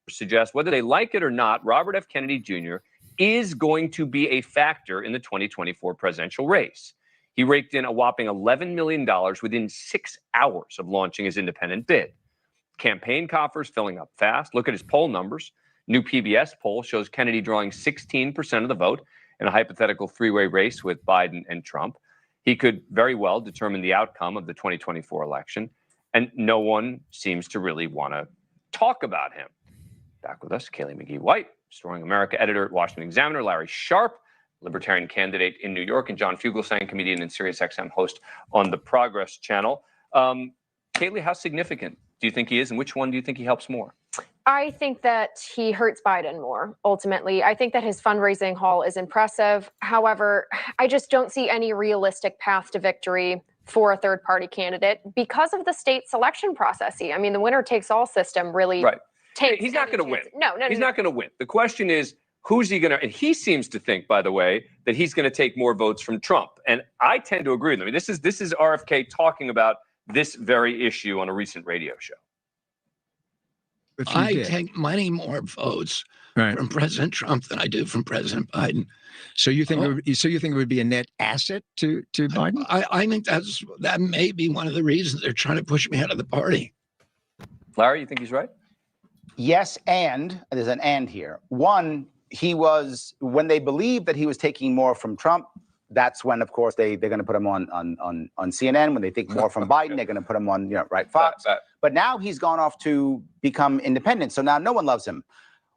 Suggest whether they like it or not, Robert F. Kennedy Jr. is going to be a factor in the 2024 presidential race. He raked in a whopping $11 million within 6 hours of launching his independent bid. Campaign coffers filling up fast. Look at his poll numbers. New PBS poll shows Kennedy drawing 16% of the vote in a hypothetical 3-way race with Biden and Trump. He could very well determine the outcome of the 2024 election, and no one seems to really want to talk about him. Back with us, Kaylee McGee-White, Storing America editor at Washington Examiner, Larry Sharp, libertarian candidate in New York, and John Fugelsang, comedian and SiriusXM host on the Progress Channel. Kaylee, how significant do you think he is, and which one do you think he helps more? I think that he hurts Biden more, ultimately. I think that his fundraising haul is impressive. However, I just don't see any realistic path to victory for a third party candidate because of the state selection process. I mean, the winner takes all system really takes. He's not going to win. No. He's not going to win. The question is, who's he going to? And he seems to think, by the way, that he's going to take more votes from Trump. And I tend to agree with him. I mean, this is RFK talking about this very issue on a recent radio show. I take many more votes from President Trump than I do from President Biden. So you think it would be a net asset to Biden? I think that may be one of the reasons they're trying to push me out of the party. Larry, you think he's right? Yes, and there's an and here. One, when they believed that he was taking more from Trump, that's when, of course, they're going to put him on CNN. When they think more from Biden, they're going to put him on Fox. But now he's gone off to become independent. So now no one loves him.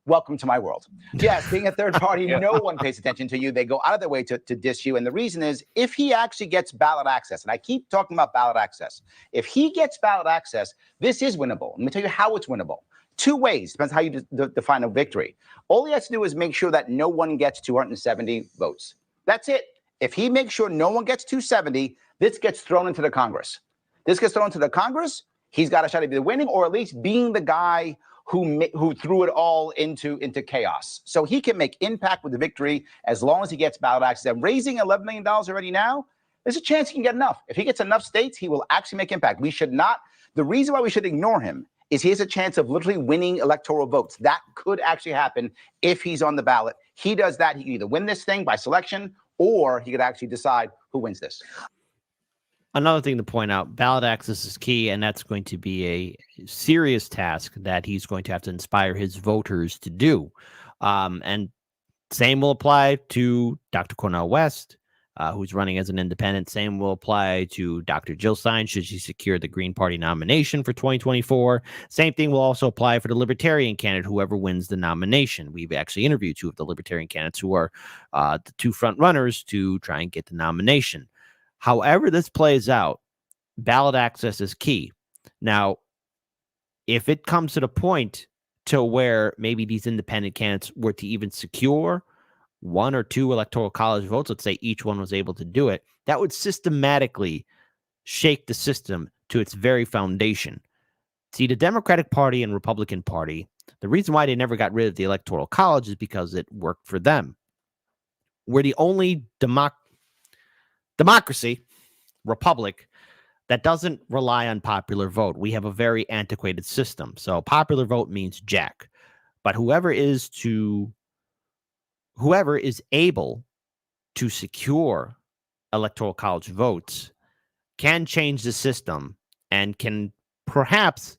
Welcome to my world. Yes, being a third party, no one pays attention to you. They go out of their way to diss you. And the reason is, if he actually gets ballot access, and I keep talking about ballot access, if he gets ballot access, this is winnable. Let me tell you how it's winnable. Two ways, depends how you define a victory. All he has to do is make sure that no one gets 270 votes. That's it. If he makes sure no one gets 270, this gets thrown into the Congress. This gets thrown into the Congress. He's got a shot at either winning or at least being the guy who threw it all into chaos. So he can make impact with the victory as long as he gets ballot access. And raising $11 million already now, there's a chance he can get enough. If he gets enough states, he will actually make impact. We should not. The reason why we should ignore him is he has a chance of literally winning electoral votes. That could actually happen if he's on the ballot. He does that. He can either win this thing by selection, or he could actually decide who wins this. Another thing to point out, ballot access is key, and that's going to be a serious task that he's going to have to inspire his voters to do. And same will apply to Dr. Cornel West, who's running as an independent. Same will apply to Dr. Jill Stein, should she secure the Green Party nomination for 2024. Same thing will also apply for the Libertarian candidate, whoever wins the nomination. We've actually interviewed two of the Libertarian candidates who are the two front runners to try and get the nomination. However this plays out, ballot access is key. Now, if it comes to the point to where maybe these independent candidates were to even secure one or two electoral college votes, let's say each one was able to do it, that would systematically shake the system to its very foundation. See, the Democratic Party and Republican Party, the reason why they never got rid of the electoral college is because it worked for them. We're the only democracy, republic, that doesn't rely on popular vote. We have a very antiquated system. So popular vote means jack. But whoever is able to secure electoral college votes can change the system and can perhaps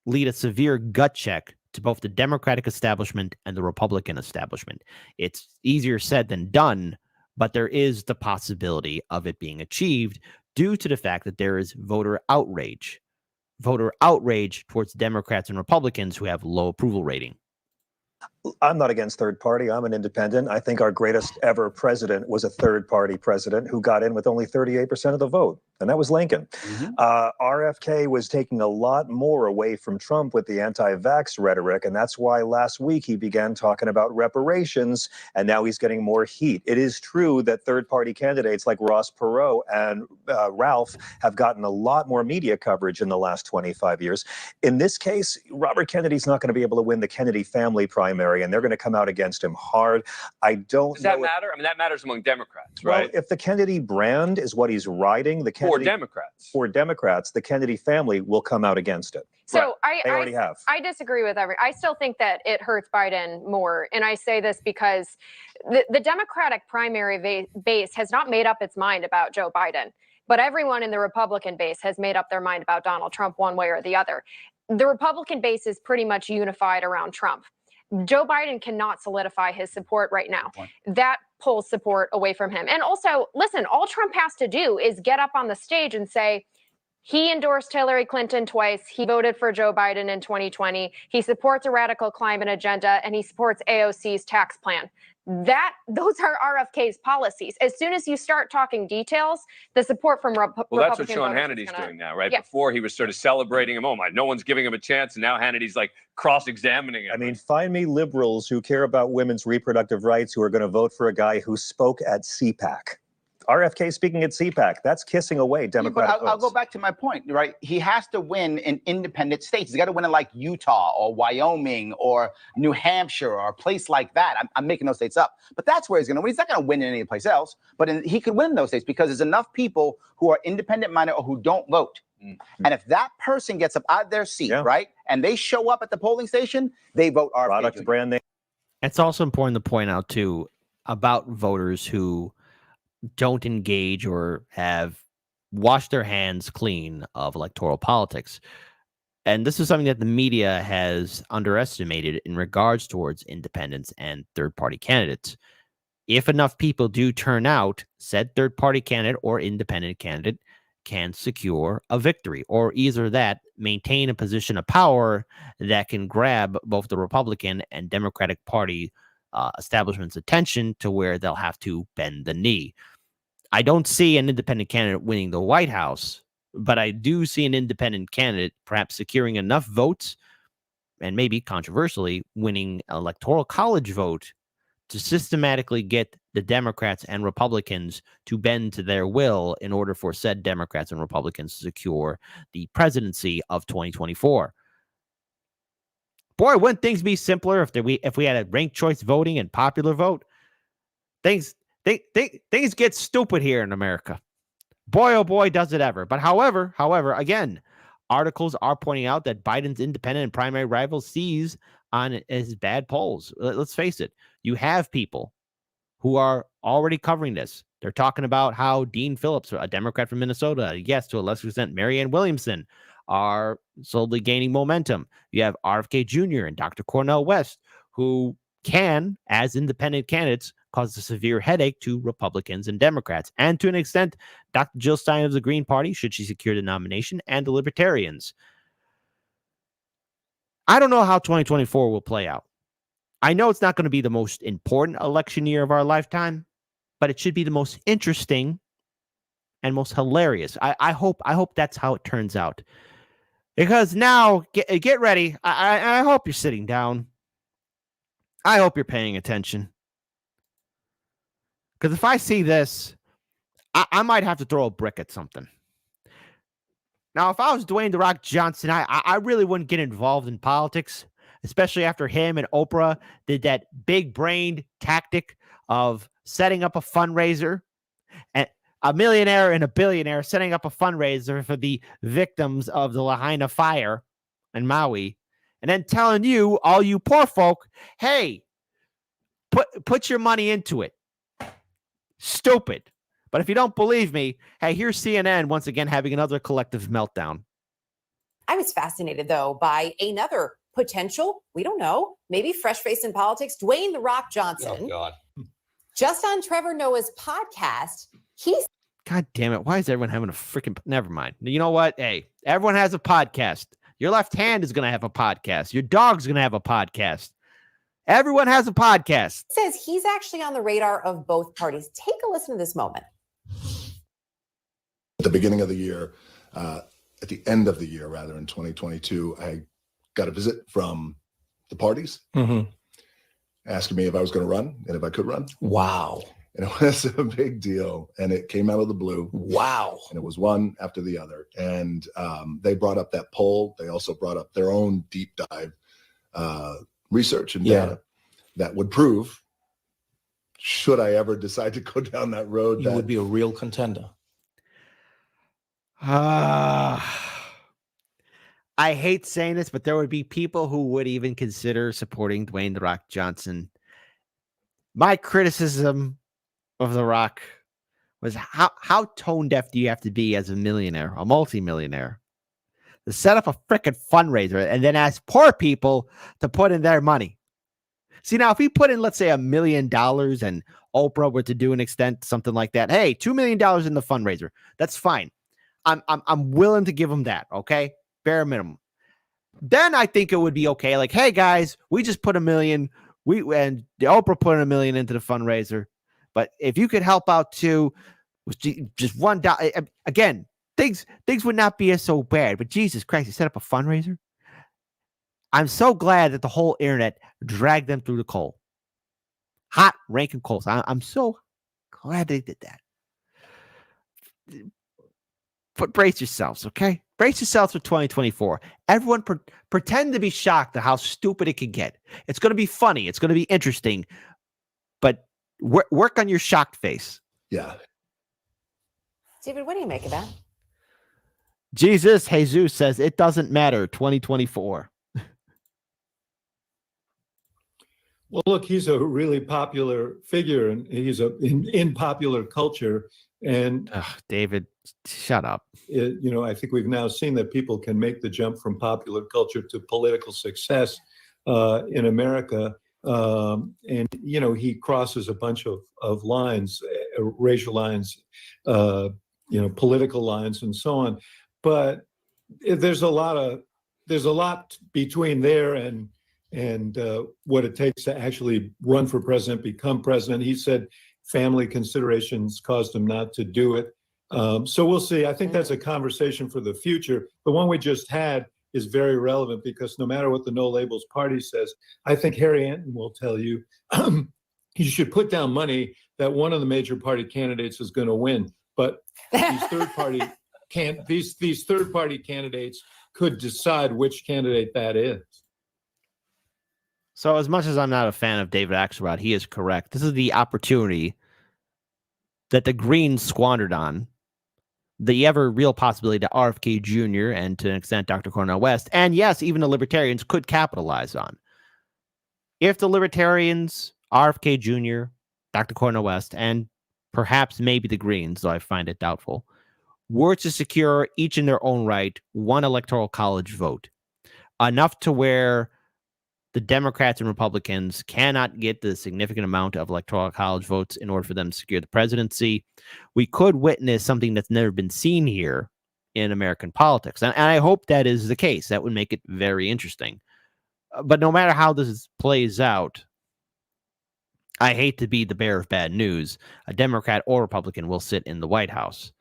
lead a severe gut check to both the Democratic establishment and the Republican establishment. It's easier said than done, but there is the possibility of it being achieved due to the fact that there is voter outrage towards Democrats and Republicans who have low approval rating. I'm not against third party. I'm an independent. I think our greatest ever president was a third party president who got in with only 38% of the vote. And that was Lincoln. RFK was taking a lot more away from Trump with the anti-vax rhetoric. And that's why last week he began talking about reparations. And now he's getting more heat. It is true that third party candidates like Ross Perot and Ralph have gotten a lot more media coverage in the last 25 years. In this case, Robert Kennedy's not going to be able to win the Kennedy family primary, and they're going to come out against him hard. I don't Does that matter? I mean, that matters among Democrats, well, right? if the Kennedy brand is what he's riding, For Democrats, the Kennedy family will come out against it. So They already have. I disagree with I still think that it hurts Biden more. And I say this because the Democratic primary base has not made up its mind about Joe Biden, but everyone in the Republican base has made up their mind about Donald Trump one way or the other. The Republican base is pretty much unified around Trump. Joe Biden cannot solidify his support right now. That pulls support away from him. And also, listen, all Trump has to do is get up on the stage and say, he endorsed Hillary Clinton twice. He voted for Joe Biden in 2020. He supports a radical climate agenda, and he supports AOC's tax plan. Those are RFK's policies. As soon as you start talking details, the support from Republican Well, that's what Sean voters Hannity's is gonna, doing now, right? Yeah. Before he was sort of celebrating him. Oh my, no one's giving him a chance. And now Hannity's like cross-examining him. I mean, find me liberals who care about women's reproductive rights who are going to vote for a guy who spoke at CPAC. RFK speaking at CPAC. That's kissing away Democratic I'll go votes. back to my point, right? He has to win in independent states. He's got to win in like Utah or Wyoming or New Hampshire or a place like that. I'm making those states up. But that's where he's going to win. He's not going to win in any place else. But he could win in those states because there's enough people who are independent-minded or who don't vote. And if that person gets up out of their seat, right, and they show up at the polling station, they vote RFK. Product brand name. It's also important to point out, too, about voters who don't engage or have washed their hands clean of electoral politics. And this is something that the media has underestimated in regards towards independents and third-party candidates. If enough people do turn out, said third-party candidate or independent candidate can secure a victory, or either that, maintain a position of power that can grab both the Republican and Democratic Party establishment's attention to where they'll have to bend the knee. I don't see an independent candidate winning the White House, but I do see an independent candidate perhaps securing enough votes and maybe controversially winning an electoral college vote to systematically get the Democrats and Republicans to bend to their will in order for said Democrats and Republicans to secure the presidency of 2024. Boy, wouldn't things be simpler if we had a ranked choice voting and popular vote? Things get stupid here in America. Boy, oh boy, does it ever. But however, again, articles are pointing out that Biden's independent and primary rival sees on his bad polls. Let's face it. You have people who are already covering this. They're talking about how Dean Phillips, a Democrat from Minnesota, yes, to a lesser extent, Marianne Williamson, are slowly gaining momentum. You have RFK Jr. and Dr. Cornel West, who can, as independent candidates, cause a severe headache to Republicans and Democrats, and to an extent, Dr. Jill Stein of the Green Party, should she secure the nomination, and the Libertarians. I don't know how 2024 will play out. I know it's not going to be the most important election year of our lifetime, but it should be the most interesting and most hilarious. I hope that's how it turns out. Because now, get ready. I hope you're sitting down. I hope you're paying attention. Because if I see this, I might have to throw a brick at something. Now, if I was Dwayne "The Rock" Johnson, I really wouldn't get involved in politics, especially after him and Oprah did that big-brained tactic of setting up a fundraiser, and a millionaire and a billionaire setting up a fundraiser for the victims of the Lahaina fire in Maui, and then telling you, all you poor folk, hey, put your money into it. Stupid. But if you don't believe me, hey, here's CNN once again having another collective meltdown. I was fascinated, though, by another potential, we don't know, maybe fresh face in politics, Dwayne "The Rock" Johnson. Oh, God. Just on Trevor Noah's podcast, he's... God damn it. Why is everyone having a freaking... Never mind. You know what? Hey, everyone has a podcast. Your left hand is going to have a podcast. Your dog's going to have a podcast. Everyone has a podcast. Says he's actually on the radar of both parties. Take a listen to this moment. At the beginning of the year, at the end of the year, rather, in 2022, I got a visit from the parties asking me if I was going to run and if I could run. Wow. And it was a big deal. And it came out of the blue. Wow. And it was one after the other. And they brought up that poll. They also brought up their own deep dive research and data that would prove, should I ever decide to go down that road, You would be a real contender. I hate saying this, but there would be people who would even consider supporting Dwayne "The Rock" Johnson. My criticism of The Rock was how tone deaf do you have to be as a millionaire, a multimillionaire, to set up a freaking fundraiser and then ask poor people to put in their money. See, now if he put in, let's say, $1 million and Oprah were to do an extent, something like that, hey, $2 million in the fundraiser, that's fine. I'm willing to give him that, okay? Bare minimum. Then I think it would be okay. Like, hey guys, we just put $1 million. And Oprah put $1 million into the fundraiser. But if you could help out too, with just $1, again, things would not be so bad. But Jesus Christ, you set up a fundraiser. I'm so glad that the whole internet dragged them through the coal. Hot ranking coals. I'm so glad they did that. But brace yourselves, okay? Brace yourselves for 2024. Everyone pretend to be shocked at how stupid it can get. It's going to be funny. It's going to be interesting. But work on your shocked face. Yeah. David, what do you make of that? Jesus says it doesn't matter. 2024. Well, look, he's a really popular figure, and he's in popular culture. And David, shut up. I think we've now seen that people can make the jump from popular culture to political success in America. And he crosses a bunch of lines, racial lines, political lines, and so on. But there's a lot between there and what it takes to actually run for president, become president. He said family considerations caused him not to do it. So we'll see. I think that's a conversation for the future. The one we just had is very relevant because no matter what the No Labels Party says, I think Harry Anton will tell you you should put down money that one of the major party candidates is going to win. But these third party candidates could decide which candidate that is. So as much as I'm not a fan of David Axelrod, he is correct. This is the opportunity that the Greens squandered on the ever real possibility that RFK Jr. and to an extent Dr. Cornel West, and yes, even the Libertarians could capitalize on. If the Libertarians, RFK Jr., Dr. Cornel West, and perhaps maybe the Greens, though I find it doubtful, were to secure each in their own right one electoral college vote, enough to where the Democrats and Republicans cannot get the significant amount of electoral college votes in order for them to secure the presidency, we could witness something that's never been seen here in American politics. And I hope that is the case. That would make it very interesting. But no matter how this plays out, I hate to be the bearer of bad news. A Democrat or Republican will sit in the White House.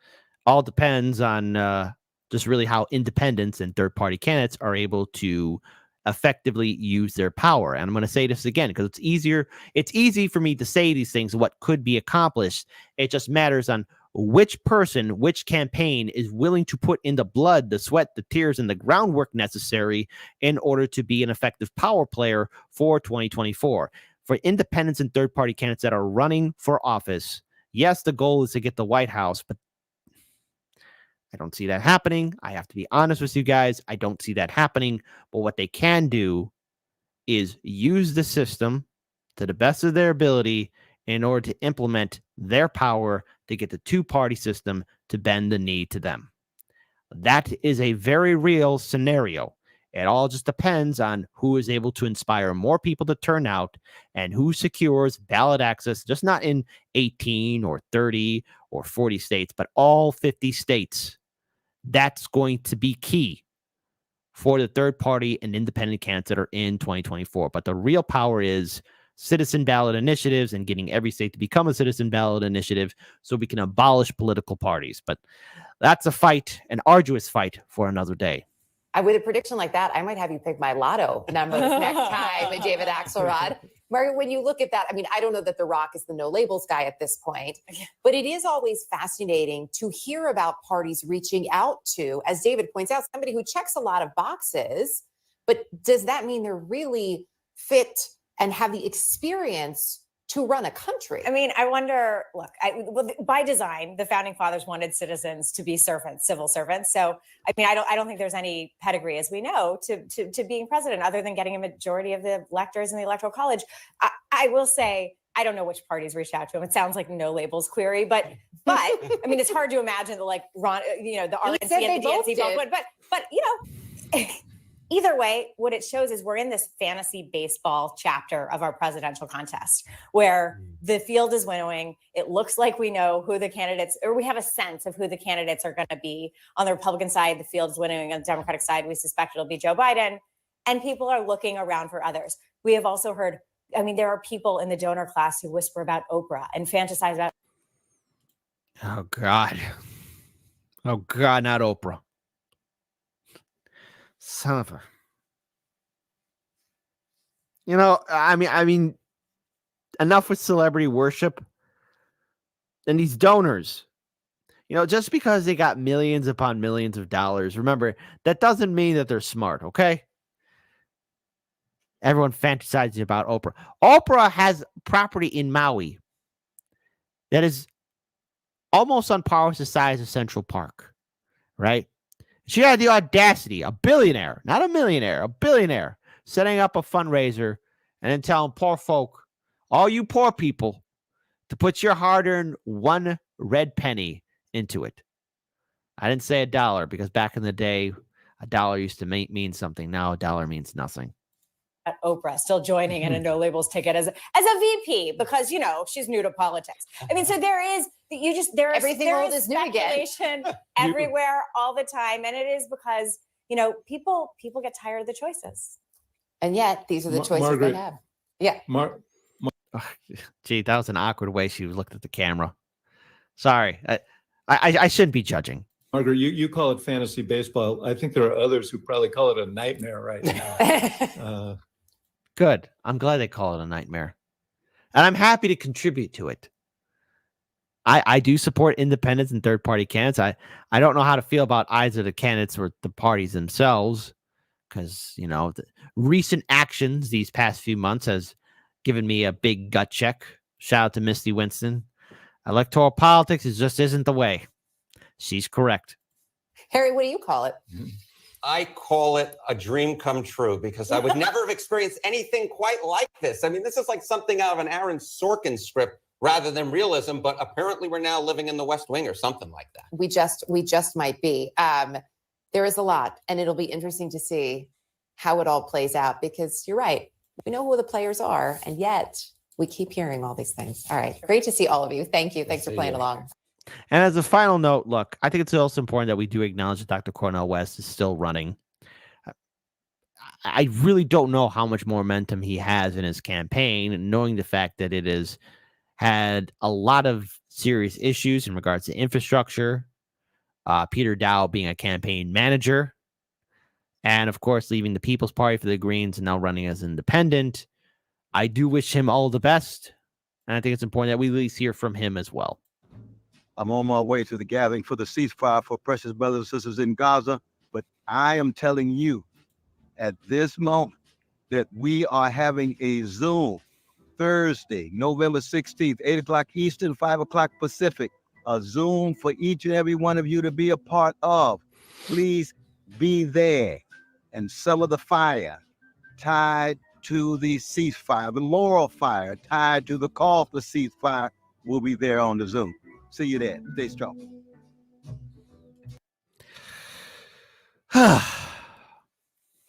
All depends on just really how independents and third-party candidates are able to effectively use their power. And I'm going to say this again because it's easy for me to say these things, what could be accomplished. It just matters on which person, which campaign is willing to put in the blood, the sweat, the tears, and the groundwork necessary in order to be an effective power player for 2024. For independents and third-party candidates that are running for office, yes, the goal is to get the White House, but I don't see that happening. I have to be honest with you guys. I don't see that happening. But what they can do is use the system to the best of their ability in order to implement their power to get the two-party system to bend the knee to them. That is a very real scenario. It all just depends on who is able to inspire more people to turn out and who secures ballot access, just not in 18 or 30 or 40 states, but all 50 states. That's going to be key for the third party and independent candidates that are in 2024. But the real power is citizen ballot initiatives and getting every state to become a citizen ballot initiative so we can abolish political parties. But that's a fight, an arduous fight for another day. With a prediction like that, I might have you pick my lotto numbers next time, David Axelrod. Mario, when you look at that, I mean, I don't know that The Rock is the no labels guy at this point, but it is always fascinating to hear about parties reaching out to, as David points out, somebody who checks a lot of boxes, but does that mean they're really fit and have the experience to run a country? I mean, I wonder, look, by design, the founding fathers wanted citizens to be servants, civil servants. So, I mean, I don't think there's any pedigree, as we know, to being president, other than getting a majority of the electors in the Electoral College. I will say, I don't know which parties reached out to him. It sounds like no labels query, but I mean, it's hard to imagine that, like, the RNC and the DNC both would, but either way, what it shows is we're in this fantasy baseball chapter of our presidential contest where the field is winnowing. It looks like we know who the candidates, or we have a sense of who the candidates are going to be. On the Republican side, the field is winnowing. On the Democratic side, we suspect it'll be Joe Biden. And people are looking around for others. We have also heard, I mean, there are people in the donor class who whisper about Oprah and fantasize about. Oh, God. Oh, God, not Oprah. Son of a. I mean, enough with celebrity worship and these donors. Just because they got millions upon millions of dollars, remember, that doesn't mean that they're smart, okay? Everyone fantasizes about Oprah. Oprah has property in Maui that is almost on par with the size of Central Park, right? She had the audacity, a billionaire, not a millionaire, a billionaire, setting up a fundraiser and then telling poor folk, all you poor people, to put your hard-earned one red penny into it. I didn't say $1 because back in the day, $1 used to mean something. Now $1 means nothing. At Oprah still joining in a no labels ticket as a VP because she's new to politics. I mean, so there is everything old is new again. Speculation everywhere all the time, and it is because people get tired of the choices, and yet these are the choices they have. Yeah. Gee, that was an awkward way she looked at the camera. Sorry, I shouldn't be judging. Margaret, you call it fantasy baseball. I think there are others who probably call it a nightmare right now. Good. I'm glad they call it a nightmare. And I'm happy to contribute to it. I do support independents and third-party candidates. I don't know how to feel about either the candidates or the parties themselves because, the recent actions these past few months has given me a big gut check. Shout out to Misty Winston. Electoral politics just isn't the way. She's correct. Harry, what do you call it? I call it a dream come true because I would never have experienced anything quite like this. I mean, this is like something out of an Aaron Sorkin script rather than realism, but apparently we're now living in the West Wing or something like that. We just might be. There is a lot, and it'll be interesting to see how it all plays out because you're right. We know who the players are, and yet we keep hearing all these things. All right. Great to see all of you. Thank you. Thanks for playing along. And as a final note, look, I think it's also important that we do acknowledge that Dr. Cornel West is still running. I really don't know how much momentum he has in his campaign, and knowing the fact that it has had a lot of serious issues in regards to infrastructure, Peter Dow being a campaign manager, and of course, leaving the People's Party for the Greens and now running as independent. I do wish him all the best, and I think it's important that we at least hear from him as well. I'm on my way to the gathering for the ceasefire for precious brothers and sisters in Gaza, but I am telling you at this moment that we are having a Zoom Thursday, November 16th, 8 o'clock Eastern, 5 o'clock Pacific, a Zoom for each and every one of you to be a part of. Please be there. And some of the fire tied to the ceasefire, the Laurel fire tied to the call for ceasefire will be there on the Zoom. See you there. Stay strong.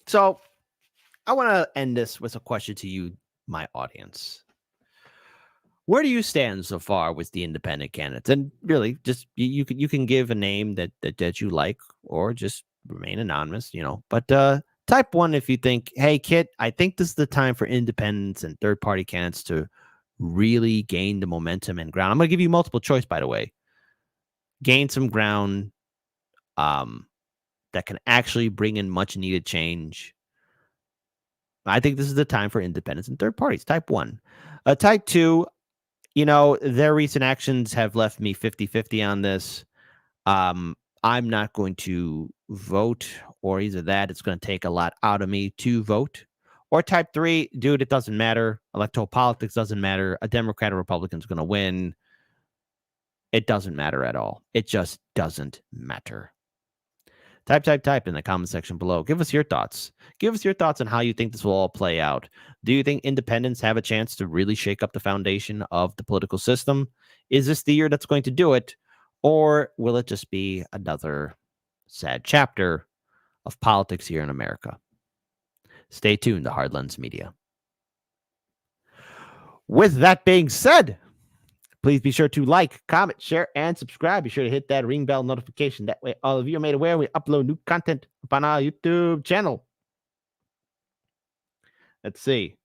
So I want to end this with a question to you, my audience. Where do you stand so far with the independent candidates? And really, just you can give a name that you like, or just remain anonymous, But type 1 if you think, hey, Kit, I think this is the time for independents and third-party candidates to really gain the momentum and ground. I'm going to give you multiple choice, by the way. Gain some ground that can actually bring in much needed change. I think this is the time for independents and third parties. Type 1. Type 2, their recent actions have left me 50-50 on this. I'm not going to vote, or either that, it's going to take a lot out of me to vote. Or type 3, dude, it doesn't matter. Electoral politics doesn't matter. A Democrat or Republican is going to win. It doesn't matter at all. It just doesn't matter. Type in the comment section below. Give us your thoughts. Give us your thoughts on how you think this will all play out. Do you think independents have a chance to really shake up the foundation of the political system? Is this the year that's going to do it? Or will it just be another sad chapter of politics here in America? Stay tuned to Hard Lens Media. With that being said, please be sure to like, comment, share, and subscribe. Be sure to hit that ring bell notification. That way all of you are made aware we upload new content on our YouTube channel. Let's see.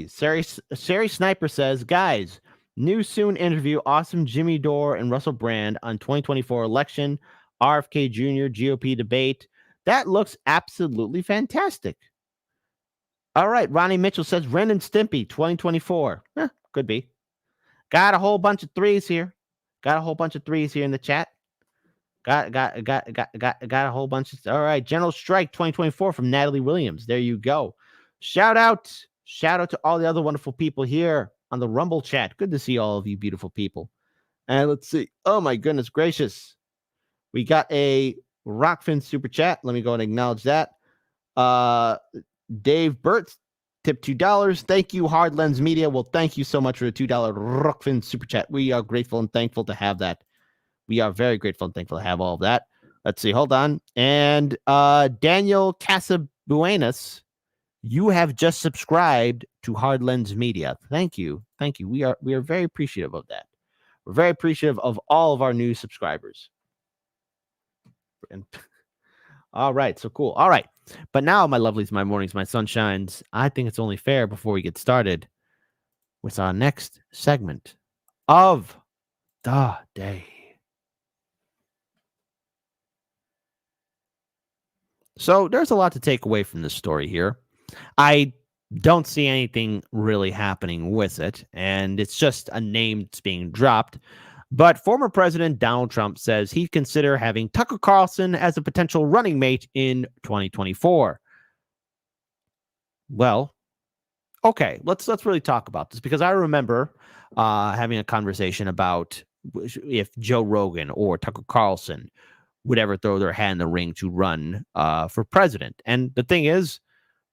Sari Sniper says, guys, new soon interview, awesome Jimmy Dore and Russell Brand on 2024 election, RFK Jr. GOP debate. That looks absolutely fantastic. All right. Ronnie Mitchell says Ren and Stimpy 2024. Could be. Got a whole bunch of threes here. Got a whole bunch of threes here in the chat. Got a whole bunch of. All right, General Strike 2024 from Natalie Williams. There you go. Shout out to all the other wonderful people here on the Rumble chat. Good to see all of you beautiful people. And let's see. Oh my goodness gracious, we got a Rockfin super chat. Let me go and acknowledge that. Dave Burt tip $2. Thank you, Hard Lens Media. Well, thank you so much for the $2 Rockfin super chat. We are grateful and thankful to have that. We are very grateful and thankful to have all of that. Let's see. Hold on. And Daniel Casabuenas, you have just subscribed to Hard Lens Media. Thank you. Thank you. We are very appreciative of that. We're very appreciative of all of our new subscribers. And all right. So cool. All right. But now, my lovelies, my mornings, my sunshines, I think it's only fair before we get started with our next segment of the day. So there's a lot to take away from this story here. I don't see anything really happening with it, and it's just a name that's being dropped. But former President Donald Trump says he'd consider having Tucker Carlson as a potential running mate in 2024. Well, okay, let's really talk about this, because I remember having a conversation about if Joe Rogan or Tucker Carlson would ever throw their hat in the ring to run for president. And the thing is,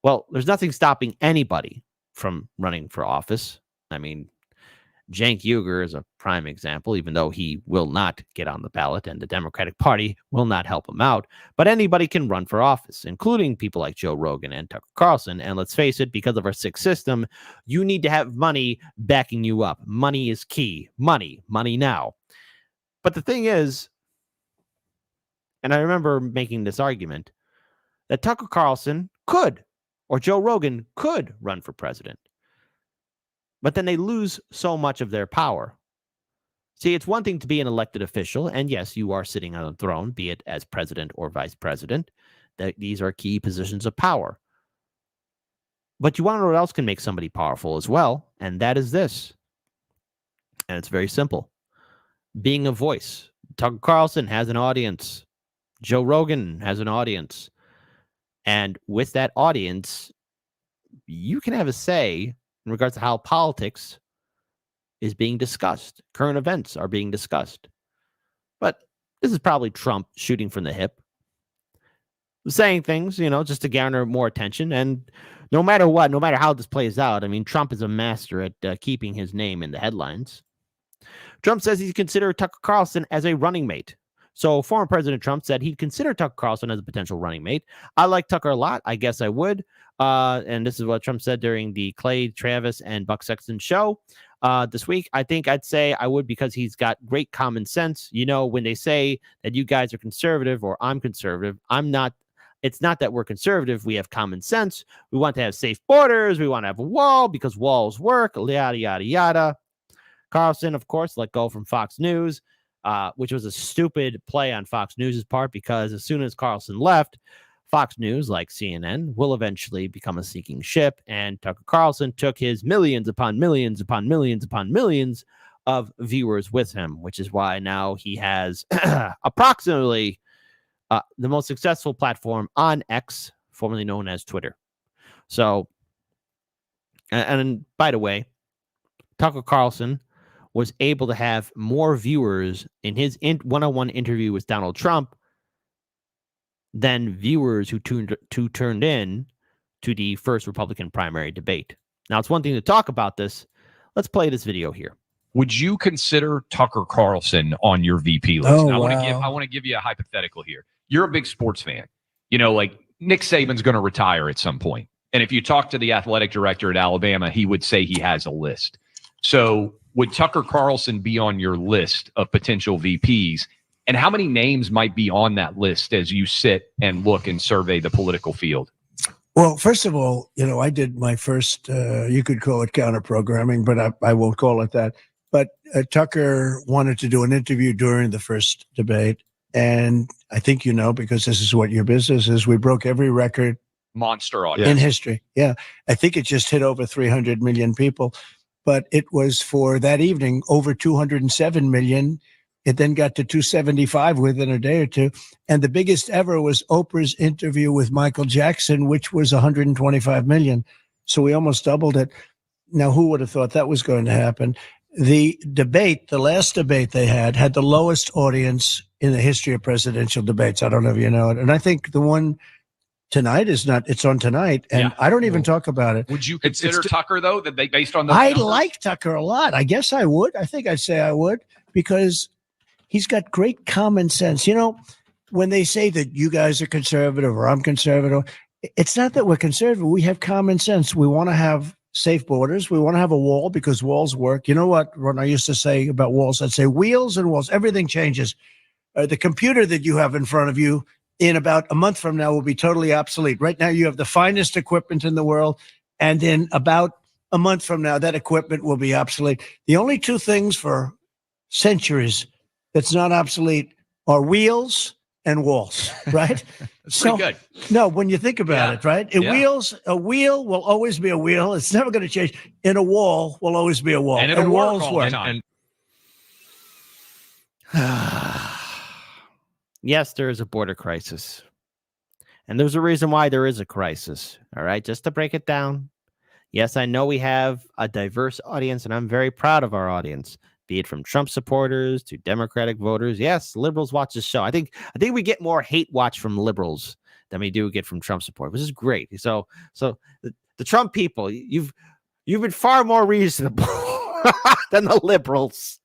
well, there's nothing stopping anybody from running for office. I mean, Cenk Uygur is a prime example, even though he will not get on the ballot and the Democratic Party will not help him out. But anybody can run for office, including people like Joe Rogan and Tucker Carlson. And let's face it, because of our sick system, you need to have money backing you up. Money is key. Money now. But the thing is, and I remember making this argument, that Tucker Carlson could, or Joe Rogan could run for president. But then they lose so much of their power. See, it's one thing to be an elected official, and yes, you are sitting on a throne, be it as president or vice president. These are key positions of power. But you want to know what else can make somebody powerful as well, and that is this. And it's very simple. Being a voice. Tucker Carlson has an audience. Joe Rogan has an audience. And with that audience, you can have a say in regards to how politics is being discussed. Current events are being discussed. But this is probably Trump shooting from the hip, saying things, just to garner more attention. And no matter what, no matter how this plays out, I mean, Trump is a master at keeping his name in the headlines. Trump says he'd consider Tucker Carlson as a running mate. So former President Trump said he'd consider Tucker Carlson as a potential running mate. I like Tucker a lot. I guess I would. And this is what Trump said during the Clay Travis and Buck Sexton show this week. I think I'd say I would, because he's got great common sense. When they say that you guys are conservative or I'm conservative, I'm not. It's not that we're conservative. We have common sense. We want to have safe borders. We want to have a wall because walls work, yada, yada, yada. Carlson, of course, let go from Fox News. Which was a stupid play on Fox News' part, because as soon as Carlson left, Fox News, like CNN, will eventually become a sinking ship. And Tucker Carlson took his millions upon millions upon millions upon millions of viewers with him, which is why now he has approximately the most successful platform on X, formerly known as Twitter. So, and by the way, Tucker Carlson was able to have more viewers in his one-on-one interview with Donald Trump than viewers who turned in to the first Republican primary debate. Now, it's one thing to talk about this. Let's play this video here. Would you consider Tucker Carlson on your VP list? Oh, I wow. want to give you a hypothetical here. You're a big sports fan. Like Nick Saban's going to retire at some point. And if you talk to the athletic director at Alabama, he would say he has a list. So would Tucker Carlson be on your list of potential VPs? And how many names might be on that list as you sit and look and survey the political field? Well, first of all, I did my first, you could call it counter programming, but I won't call it that. But Tucker wanted to do an interview during the first debate. And I think because this is what your business is, we broke every record. Monster audience. In history. Yeah. I think it just hit over 300 million people. But it was for that evening over 207 million It then got to 275 within a day or two. And the biggest ever was Oprah's interview with Michael Jackson, which was 125 million. So we almost doubled it. Now, who would have thought that was going to happen? The debate, the last debate they had the lowest audience in the history of presidential debates. I don't know if you know it. And I think the one tonight it's on tonight. And I don't even talk about it. Would you consider Tucker, though, that they based on those I numbers? like Tucker a lot. I guess I would. I think I'd say I would, because he's got great common sense. You know, when they say that you guys are conservative or I'm conservative, it's not that we're conservative. We have common sense. We want to have safe borders. We want to have a wall because walls work. You know what I used to say about walls? I'd say wheels and walls, everything changes. The computer that you have in front of you in about a month from now will be totally obsolete. Right now, you have the finest equipment in the world. And in about a month from now, that equipment will be obsolete. The only two things for centuries that's not obsolete are wheels and walls, right? That's pretty good. No, when you think about it, right? A wheel will always be a wheel. It's never going to change. And a wall will always be a wall. And it'll work walls all the time. Yes, there is a border crisis. And there's a reason why there is a crisis. All right, just to break it down. Yes, I know we have a diverse audience, and I'm very proud of our audience, be it from Trump supporters to Democratic voters. Yes, liberals watch this show. I think we get more hate watch from liberals than we do get from Trump support, which is great. So the Trump people, you've been far more reasonable than the liberals.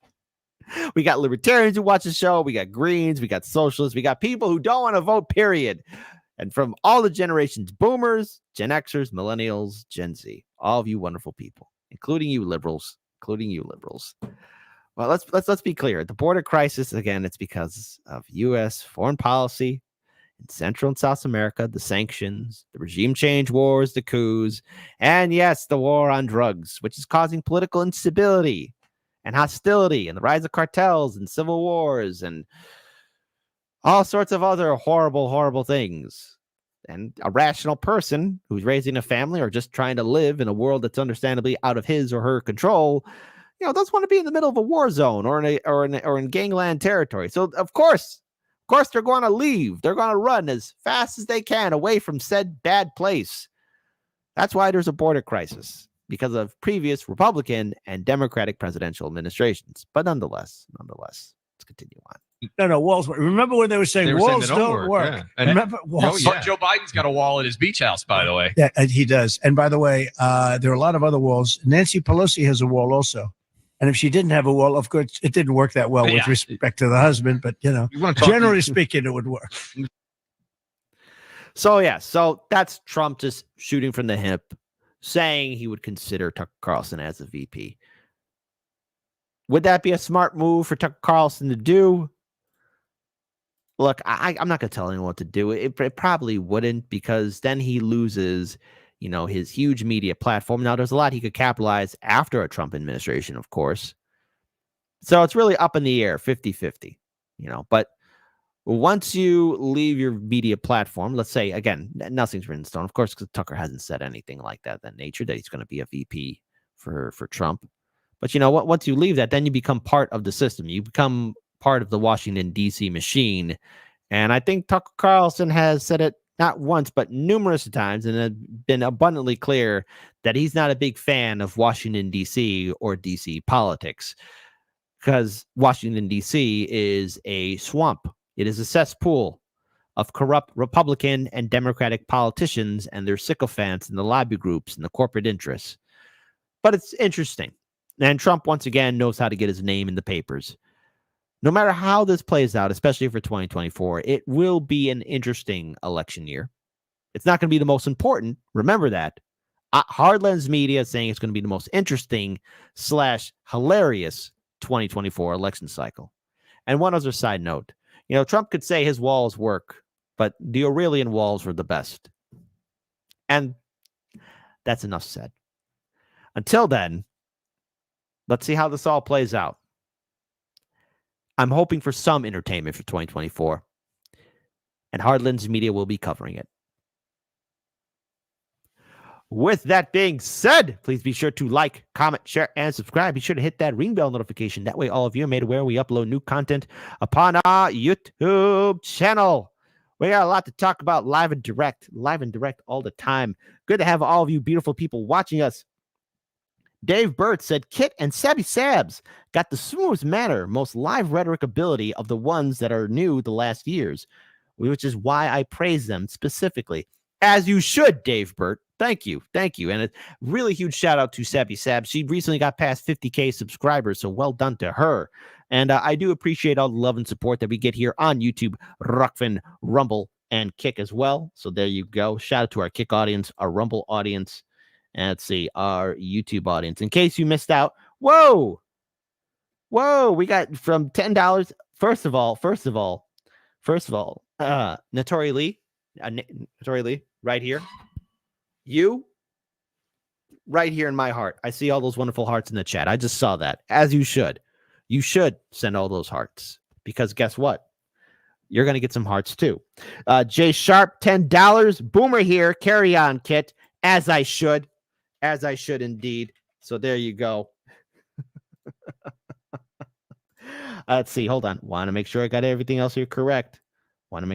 We got libertarians who watch the show. We got Greens. We got socialists. We got people who don't want to vote, period. And from all the generations, boomers, Gen Xers, millennials, Gen Z, all of you wonderful people, including you liberals. Well, let's be clear. The border crisis, again, it's because of U.S. foreign policy in Central and South America, the sanctions, the regime change wars, the coups, and yes, the war on drugs, which is causing political instability and hostility and the rise of cartels and civil wars and all sorts of other horrible, horrible things. And a rational person who's raising a family or just trying to live in a world that's understandably out of his or her control, doesn't want to be in the middle of a war zone or in gangland territory. So of course they're going to leave. They're going to run as fast as they can away from said bad place. That's why there's a border crisis, because of previous Republican and Democratic presidential administrations. But nonetheless, let's continue on. No, walls work. Remember when they were saying walls don't work? Yeah. Remember walls? Joe Biden's got a wall at his beach house, by the way. Yeah, and he does. And by the way, there are a lot of other walls. Nancy Pelosi has a wall also. And if she didn't have a wall, of course, it didn't work that well with respect to the husband. But, generally speaking, it would work. So that's Trump just shooting from the hip, saying he would consider Tucker Carlson as a VP. Would that be a smart move for Tucker Carlson to do? Look, I'm not going to tell anyone what to do. It probably wouldn't, because then he loses, his huge media platform. Now, there's a lot he could capitalize after a Trump administration, of course. So it's really up in the air, 50-50, But once you leave your media platform, let's say, again, nothing's written in stone, of course, because Tucker hasn't said anything like that nature, that he's going to be a VP for Trump. But once you leave that, then you become part of the system. You become part of the Washington, D.C. machine. And I think Tucker Carlson has said it not once, but numerous times, and had been abundantly clear that he's not a big fan of Washington, D.C. or D.C. politics, because Washington, D.C. is a swamp. It is a cesspool of corrupt Republican and Democratic politicians and their sycophants and the lobby groups and the corporate interests. But it's interesting. And Trump, once again, knows how to get his name in the papers. No matter how this plays out, especially for 2024, it will be an interesting election year. It's not going to be the most important. Remember that. Hard Lens Media is saying it's going to be the most interesting / hilarious 2024 election cycle. And one other side note, Trump could say his walls work, but the Aurelian walls were the best. And that's enough said. Until then, let's see how this all plays out. I'm hoping for some entertainment for 2024, and Hard Lens Media will be covering it. With that being said, please be sure to like, comment, share, and subscribe. Be sure to hit that ring bell notification. That way all of you are made aware we upload new content upon our YouTube channel. We got a lot to talk about live and direct all the time. Good to have all of you beautiful people watching us. Dave Burt said, Kit and Sabby Sabs got the smooth manner, most live rhetoric ability of the ones that are new the last years, which is why I praise them specifically. As you should, Dave Burt. Thank you. And a really huge shout out to Sabby Sabs. She recently got past 50K subscribers, so well done to her. And I do appreciate all the love and support that we get here on YouTube, Ruckfin, Rumble, and Kick as well. So there you go. Shout out to our Kick audience, our Rumble audience, and let's see, our YouTube audience. In case you missed out, whoa, we got from $10. First of all, Notori Lee, right here. You, right here in my heart. I see all those wonderful hearts in the chat. I just saw that, as you should. You should send all those hearts, because guess what? You're going to get some hearts too. Jay Sharp, $10. Boomer here. Carry on, Kit. As I should indeed. So there you go. Let's see. Hold on. Want to make sure I got everything else here correct. Before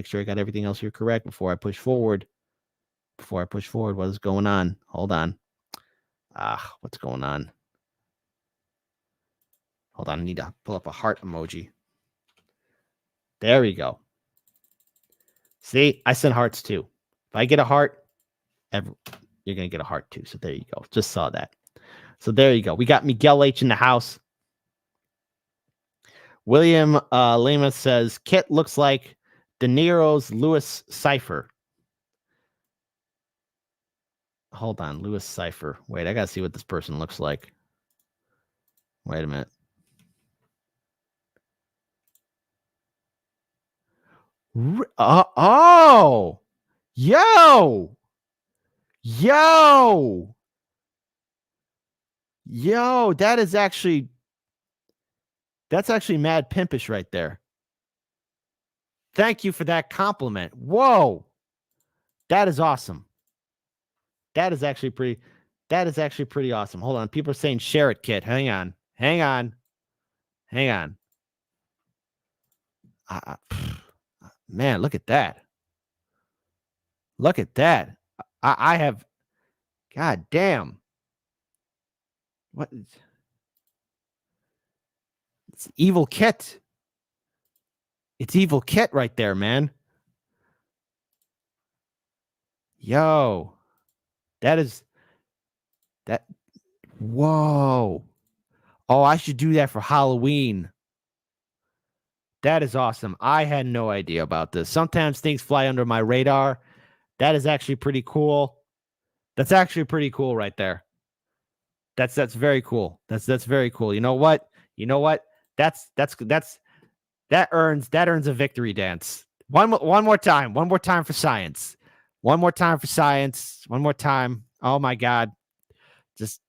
I push forward. What is going on? Hold on. What's going on? Hold on. I need to pull up a heart emoji. There we go. See, I sent hearts too. If I get a heart, you're going to get a heart too. So there you go. Just saw that. So there you go. We got Miguel H in the house. William Lima says, Kit looks like De Niro's Louis Cypher. Hold on, Louis Cypher. Wait, I got to see what this person looks like. Wait a minute. Oh, yo, that's actually mad pimpish right there. Thank you for that compliment. Whoa, that is awesome. That is actually pretty awesome. Hold on, people are saying share it, Kit. Hang on. Man, look at that. I have, God damn. What? It's evil Kit. It's evil Kit right there, man. Yo. Whoa. Oh, I should do that for Halloween. That is awesome. I had no idea about this. Sometimes things fly under my radar. That is actually pretty cool. That's actually pretty cool right there. That's very cool. That's very cool. You know what? That earns a victory dance. One more time for science. One more time. Oh my God. Just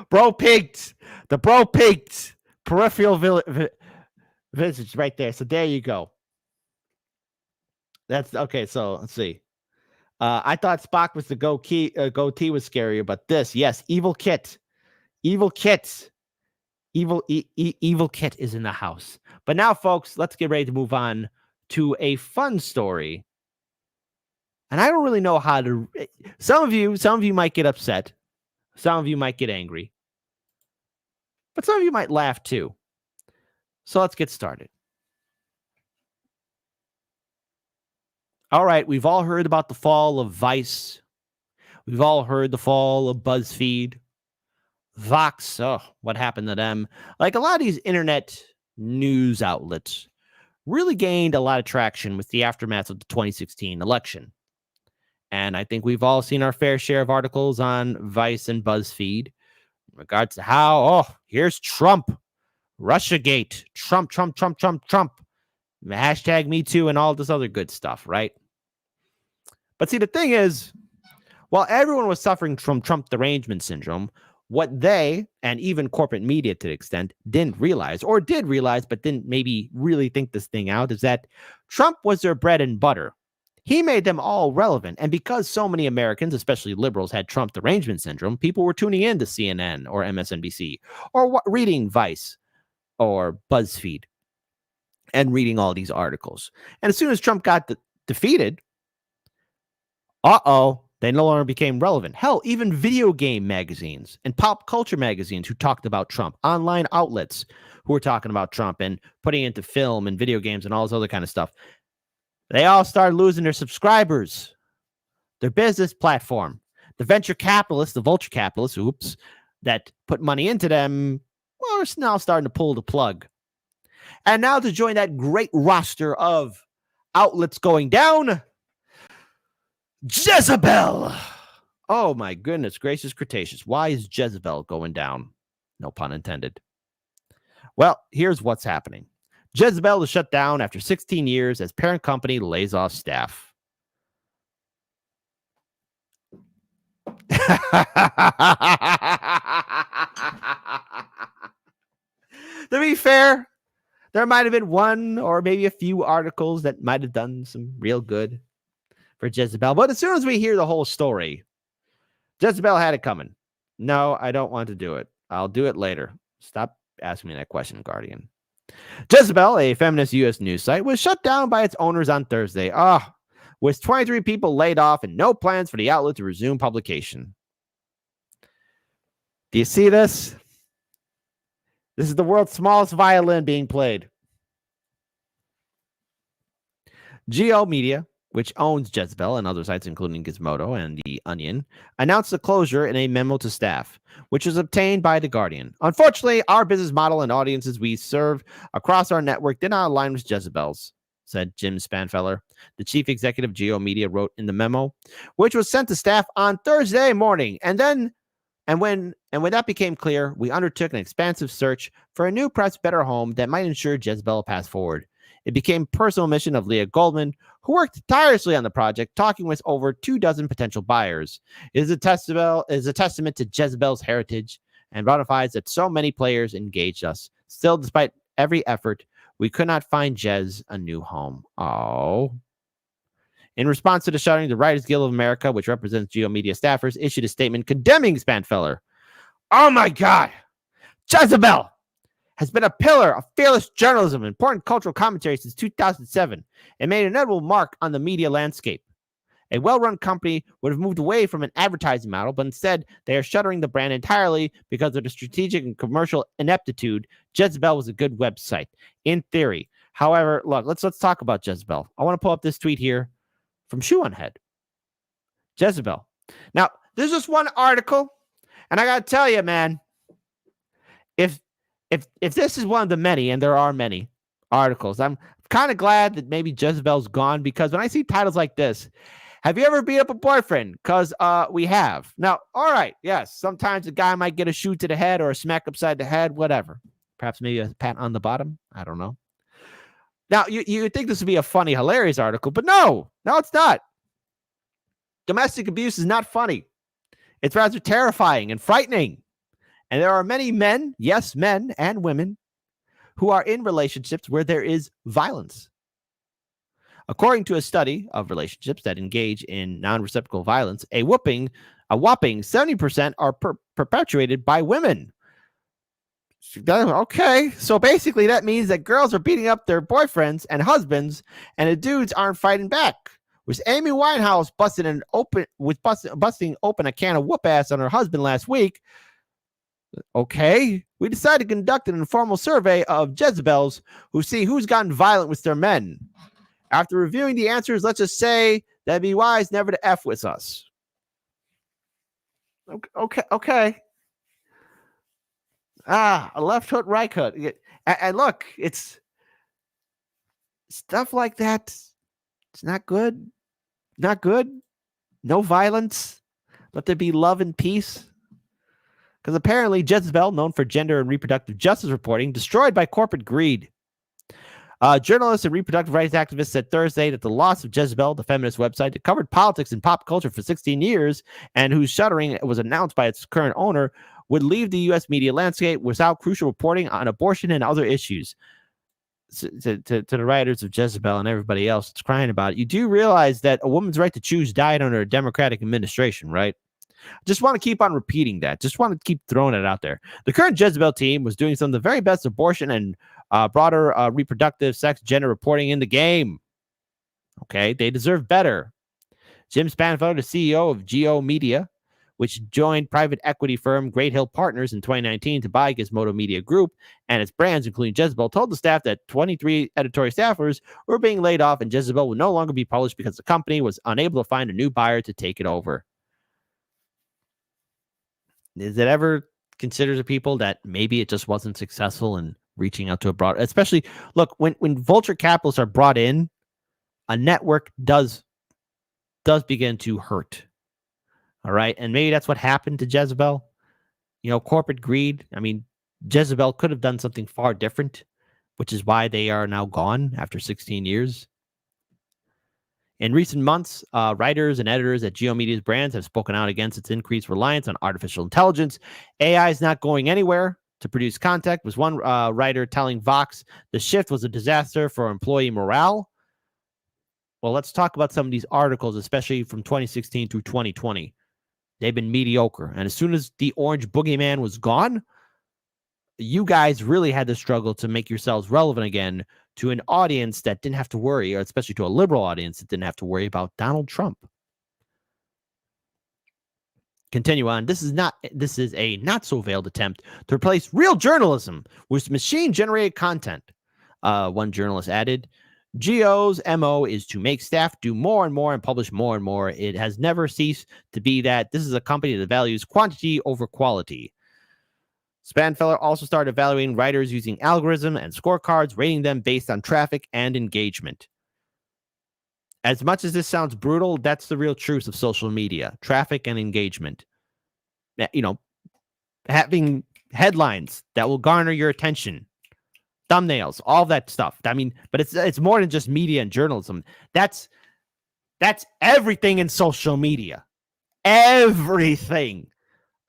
bro peaked. The bro peaked. Peripheral visage right there. So there you go. That's okay. So let's see. I thought Spock was the goatee was scarier, but this, yes, evil Kit. Evil Kit is in the house. But now, folks, let's get ready to move on to a fun story. And I don't really know how to. Some of you might get upset. Some of you might get angry. But some of you might laugh too. So let's get started. All right, we've all heard about the fall of Vice. We've all heard the fall of BuzzFeed. Vox, what happened to them? Like a lot of these internet news outlets really gained a lot of traction with the aftermath of the 2016 election. And I think we've all seen our fair share of articles on Vice and BuzzFeed in regards to how, here's Trump, Russiagate, Trump, hashtag Me Too, and all this other good stuff, right? But see, the thing is, while everyone was suffering from Trump derangement syndrome, What they, and even corporate media to the extent, didn't realize, or did realize but didn't maybe really think this thing out, is that Trump was their bread and butter. He made them all relevant. And because so many Americans, especially liberals, had Trump derangement syndrome, people were tuning in to CNN or MSNBC or reading Vice or BuzzFeed and reading all these articles. And as soon as Trump got defeated, they no longer became relevant. Hell, even video game magazines and pop culture magazines who talked about Trump, online outlets who were talking about Trump and putting it into film and video games and all this other kind of stuff, they all started losing their subscribers, their business platform. The venture capitalists, the vulture capitalists, that put money into them, well, are now starting to pull the plug. And now to join that great roster of outlets going down, Jezebel. Oh my goodness gracious Cretaceous. Why is Jezebel going down? No pun intended. Well, here's what's happening. Jezebel is shut down after 16 years as parent company lays off staff. To be fair, there might have been one or maybe a few articles that might have done some real good for Jezebel. But as soon as we hear the whole story, Jezebel had it coming. No, I don't want to do it. I'll do it later. Stop asking me that question, Guardian. Jezebel, a feminist U.S. news site, was shut down by its owners on Thursday. With 23 people laid off and no plans for the outlet to resume publication. Do you see this? This is the world's smallest violin being played. Geo Media, which owns Jezebel and other sites including Gizmodo and The Onion, announced the closure in a memo to staff, which was obtained by The Guardian. Unfortunately, our business model and audiences we serve across our network did not align with Jezebel's, said Jim Spanfeller, the chief executive of Geo Media, wrote in the memo, which was sent to staff on Thursday morning. And when that became clear, we undertook an expansive search for a new, perhaps better home that might ensure Jezebel pass forward. It became personal mission of Leah Goldman, who worked tirelessly on the project, talking with over 24 potential buyers. It is a testament to Jezebel's heritage and ratifies that so many players engaged us. Still, despite every effort, we could not find Jez a new home. Oh. In response to the shutting, the Writers Guild of America, which represents Geo Media staffers, issued a statement condemning Spanfeller. Oh my God! Jezebel has been a pillar of fearless journalism and important cultural commentary since 2007 and made a notable mark on the media landscape. A well-run company would have moved away from an advertising model, but instead they are shuttering the brand entirely because of the strategic and commercial ineptitude. Jezebel was a good website, in theory. However, look, let's talk about Jezebel. I want to pull up this tweet here from Shoe on Head. Jezebel. Now, there's just one article, and I got to tell you, man, if this is one of the many, and there are many articles, I'm kind of glad that maybe Jezebel's gone, because when I see titles like this, have you ever beat up a boyfriend? Because we have. Now, all right, yes, sometimes a guy might get a shoe to the head or a smack upside the head, whatever. Perhaps maybe a pat on the bottom. I don't know. Now, you think this would be a funny, hilarious article, but no, it's not. Domestic abuse is not funny. It's rather terrifying and frightening. And there are many men, yes, men and women, who are in relationships where there is violence. According to a study of relationships that engage in non-reciprocal violence, a whopping 70% are perpetuated by women. Okay, so basically that means that girls are beating up their boyfriends and husbands, and the dudes aren't fighting back. With Amy Winehouse busting open a can of whoop ass on her husband last week. Okay, we decided to conduct an informal survey of Jezebels who see who's gotten violent with their men. After reviewing the answers, let's just say that'd be wise never to F with us. Okay. A left hook, right hook. And look, it's stuff like that. It's not good. Not good. No violence. Let there be love and peace. Because apparently Jezebel, known for gender and reproductive justice reporting, destroyed by corporate greed. Journalists and reproductive rights activists said Thursday that the loss of Jezebel, the feminist website that covered politics and pop culture for 16 years and whose shuttering was announced by its current owner, would leave the U.S. media landscape without crucial reporting on abortion and other issues. To the writers of Jezebel and everybody else that's crying about it, you do realize that a woman's right to choose died under a Democratic administration, right? Just want to keep on repeating that. Just want to keep throwing it out there. The current Jezebel team was doing some of the very best abortion and broader reproductive sex gender reporting in the game. Okay, they deserve better. Jim Spanfeller, the CEO of Geo Media, which joined private equity firm Great Hill Partners in 2019 to buy Gizmodo Media Group and its brands, including Jezebel, told the staff that 23 editorial staffers were being laid off and Jezebel would no longer be published because the company was unable to find a new buyer to take it over. Is it ever considered to people that maybe it just wasn't successful in reaching out to a broad, especially, look, when vulture capitalists are brought in, a network does begin to hurt. All right. And maybe that's what happened to Jezebel. You know, corporate greed. I mean, Jezebel could have done something far different, which is why they are now gone after 16 years. In recent months, writers and editors at GeoMedia's brands have spoken out against its increased reliance on artificial intelligence. AI is not going anywhere to produce content, was one writer telling Vox the shift was a disaster for employee morale. Well, let's talk about some of these articles, especially from 2016 through 2020. They've been mediocre. And as soon as the orange boogeyman was gone, you guys really had to struggle to make yourselves relevant again to an audience that didn't have to worry, or especially to a liberal audience that didn't have to worry about Donald Trump. Continue on. This is a not so veiled attempt to replace real journalism with machine-generated content. One journalist added, Geo's MO is to make staff do more and more and publish more and more. It has never ceased to be that. This is a company that values quantity over quality. Spanfeller also started evaluating writers using algorithms and scorecards, rating them based on traffic and engagement. As much as this sounds brutal, that's the real truth of social media, traffic and engagement. You know, having headlines that will garner your attention, thumbnails, all that stuff. I mean, but it's more than just media and journalism. That's everything in social media. Everything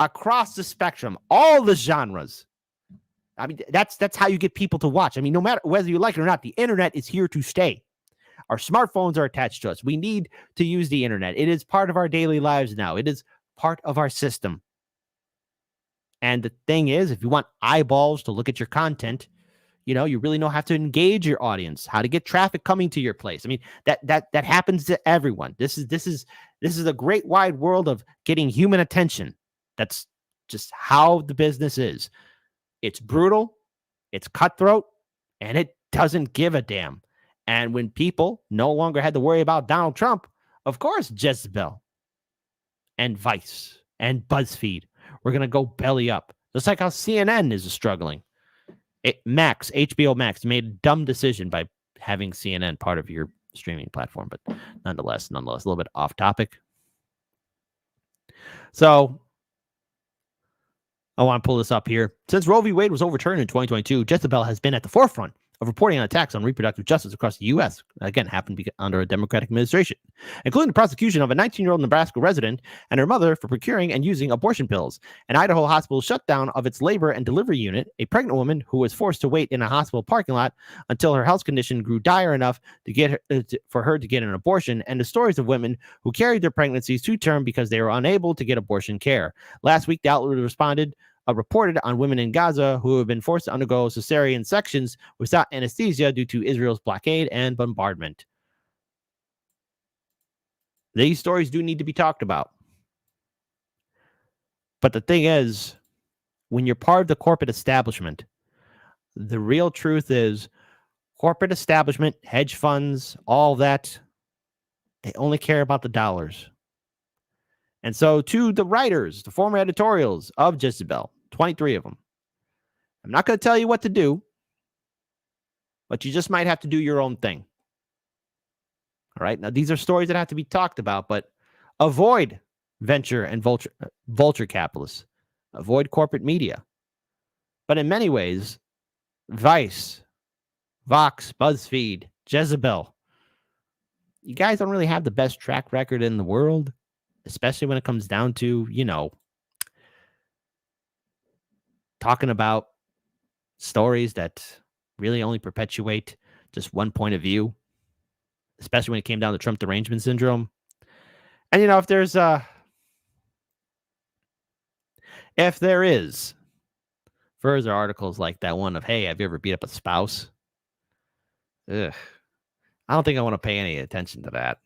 across the spectrum, all the genres. I mean, that's how you get people to watch. I mean, no matter whether you like it or not, the internet is here to stay. Our smartphones are attached to us. We need to use the internet. It is part of our daily lives now. It is part of our system. And the thing is, if you want eyeballs to look at your content, you know, you really know how to engage your audience, how to get traffic coming to your place. I mean, that happens to everyone. This is a great wide world of getting human attention. That's just how the business is. It's brutal, it's cutthroat, and it doesn't give a damn. And when people no longer had to worry about Donald Trump, of course, Jezebel and Vice and BuzzFeed were going to go belly up. Just like how CNN is struggling. HBO Max made a dumb decision by having CNN part of your streaming platform, but nonetheless, a little bit off topic. So I want to pull this up here. Since Roe v. Wade was overturned in 2022, Jezebel has been at the forefront of reporting on attacks on reproductive justice across the U.S. Again, happened under a Democratic administration, including the prosecution of a 19-year-old Nebraska resident and her mother for procuring and using abortion pills. An Idaho hospital shutdown of its labor and delivery unit, a pregnant woman who was forced to wait in a hospital parking lot until her health condition grew dire enough to get her, for her to get an abortion, and the stories of women who carried their pregnancies to term because they were unable to get abortion care. Last week, the outlet reported on women in Gaza who have been forced to undergo cesarean sections without anesthesia due to Israel's blockade and bombardment. These stories do need to be talked about. But the thing is, when you're part of the corporate establishment, the real truth is corporate establishment, hedge funds, all that, they only care about the dollars. And so to the writers, the former editorials of Jezebel, 23 of them, I'm not going to tell you what to do, but you just might have to do your own thing. All right. Now, these are stories that have to be talked about, but avoid venture and vulture capitalists. Avoid corporate media. But in many ways, Vice, Vox, BuzzFeed, Jezebel, you guys don't really have the best track record in the world, especially when it comes down to, you know, talking about stories that really only perpetuate just one point of view, especially when it came down to Trump derangement syndrome. And, if there is further articles like that one of, hey, have you ever beat up a spouse? Ugh. I don't think I want to pay any attention to that.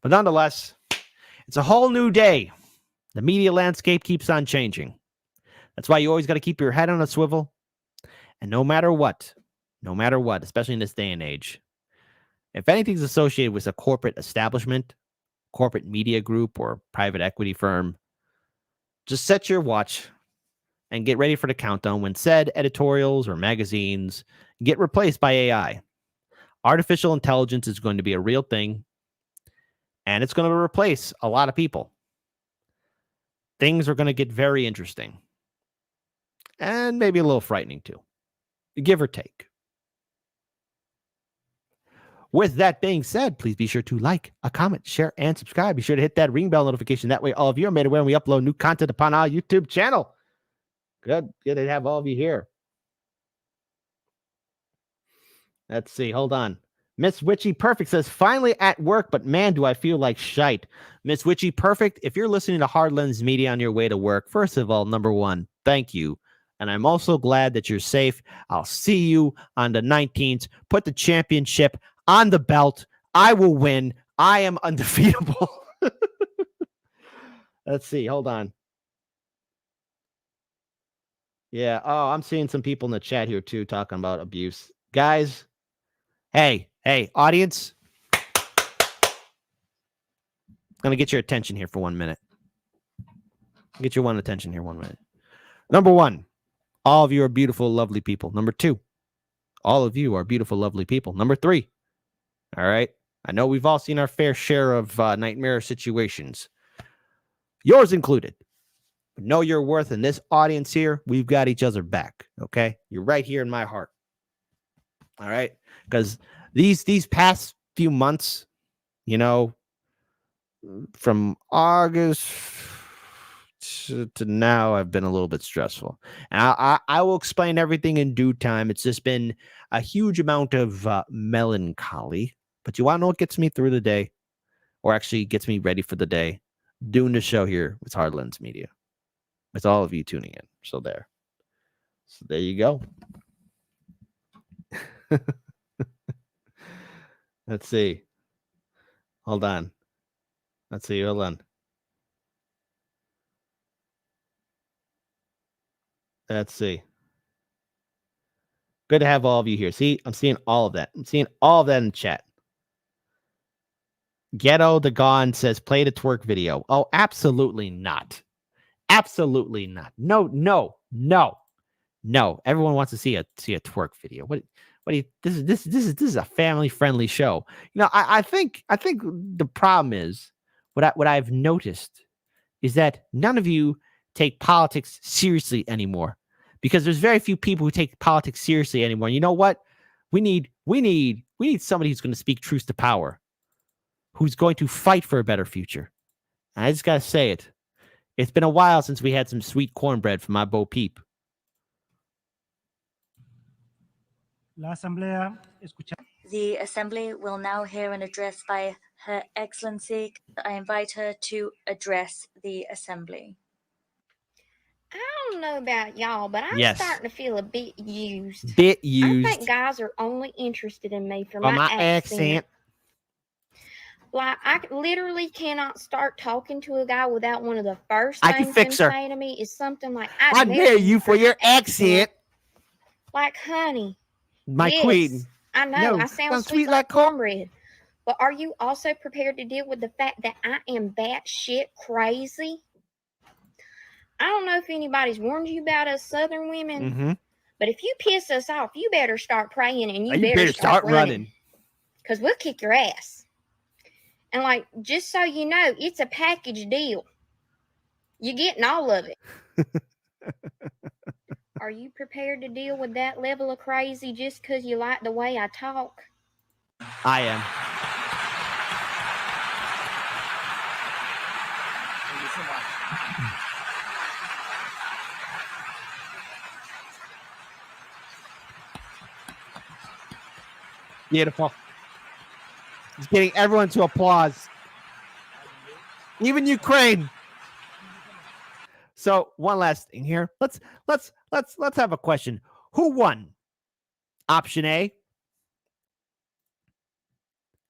But nonetheless, it's a whole new day. The media landscape keeps on changing. That's why you always got to keep your head on a swivel. And no matter what, especially in this day and age, if anything's associated with a corporate establishment, corporate media group, or private equity firm, just set your watch and get ready for the countdown when said editorials or magazines get replaced by AI. Artificial intelligence is going to be a real thing, and it's going to replace a lot of people. Things are going to get very interesting and maybe a little frightening too, give or take. With that being said, please be sure to like, comment, share, and subscribe. Be sure to hit that ring bell notification. That way all of you are made aware when we upload new content upon our YouTube channel. Good to have all of you here. Let's see. Hold on. Miss Witchy Perfect says, finally at work, but man, do I feel like shite. Miss Witchy Perfect, if you're listening to Hard Lens Media on your way to work, first of all, number one, thank you. And I'm also glad that you're safe. I'll see you on the 19th. Put the championship on the belt. I will win. I am undefeatable. Let's see. Hold on. Yeah. Oh, I'm seeing some people in the chat here too talking about abuse. Guys, hey, audience. I'm going to get your attention here for 1 minute. Get your attention here 1 minute. Number one, all of you are beautiful, lovely people. Number two, all of you are beautiful, lovely people. Number three, all right, I know we've all seen our fair share of nightmare situations, yours included. But know your worth in this audience here. We've got each other back, okay? You're right here in my heart, all right? Because these past few months, from August to now, I've been a little bit stressful. And I will explain everything in due time. It's just been a huge amount of melancholy. But you want to know what gets me through the day, or actually gets me ready for the day? Doing the show here with Hard Lens Media, with all of you tuning in. So there you go. Let's see. Hold on. Let's see. Hold on. Let's see. Good to have all of you here. See, I'm seeing all of that. I'm seeing all of that in chat. Ghetto the Gone says, play the twerk video. Oh, absolutely not. Absolutely not. No. Everyone wants to see a twerk video. What do you, this is a family friendly show. I think the problem is what I've noticed is that none of you take politics seriously anymore, because there's very few people who take politics seriously anymore. You know what? We need somebody who's going to speak truth to power, who's going to fight for a better future. And I just got to say it. It's been a while since we had some sweet cornbread from my Bo Peep. The Assembly will now hear an address by Her Excellency. I invite her to address the Assembly. I don't know about y'all, but I'm starting to feel a bit used. I think guys are only interested in me for my accent. Like, I literally cannot start talking to a guy without one of the first things him saying to me is something like, I dare you for your accent. Like, honey. My queen. I know, I sound sweet like cornbread. But are you also prepared to deal with the fact that I am batshit crazy? I don't know if anybody's warned you about us Southern women, but if you piss us off, you better start praying and you better start running. Because we'll kick your ass. And, like, just so you know, it's a package deal. You're getting all of it. Are you prepared to deal with that level of crazy just because you like the way I talk? I am. Beautiful. He's getting everyone to applause. Even Ukraine. So one last thing here. Let's have a question. Who won? Option A.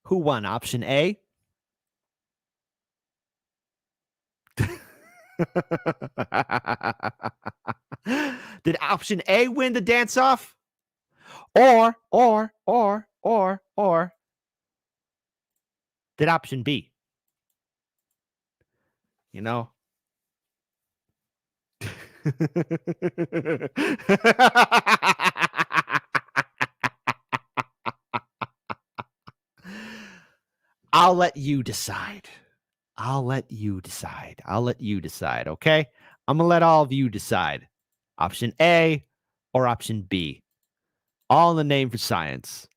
Who won? Option A. Did option A win the dance off? Or did option B? You know? I'll let you decide. Okay? I'm going to let all of you decide. Option A or option B. All in the name for science.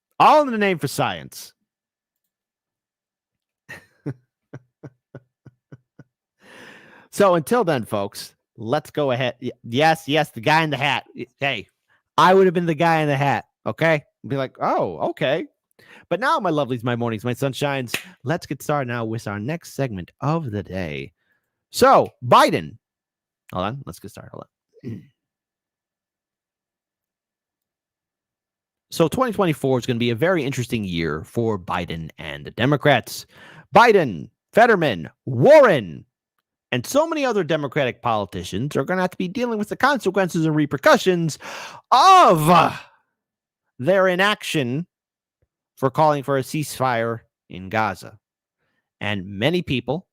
So until then, folks, let's go ahead. Yes, the guy in the hat. Hey, I would have been the guy in the hat. Okay? Be like, oh, okay. But now, my lovelies, my mornings, my sunshines, let's get started now with our next segment of the day. So, Biden. Hold on. Let's get started. Hold on. So 2024 is going to be a very interesting year for Biden and the Democrats. Biden, Fetterman, Warren, and so many other Democratic politicians are going to have to be dealing with the consequences and repercussions of their inaction for calling for a ceasefire in Gaza. And many people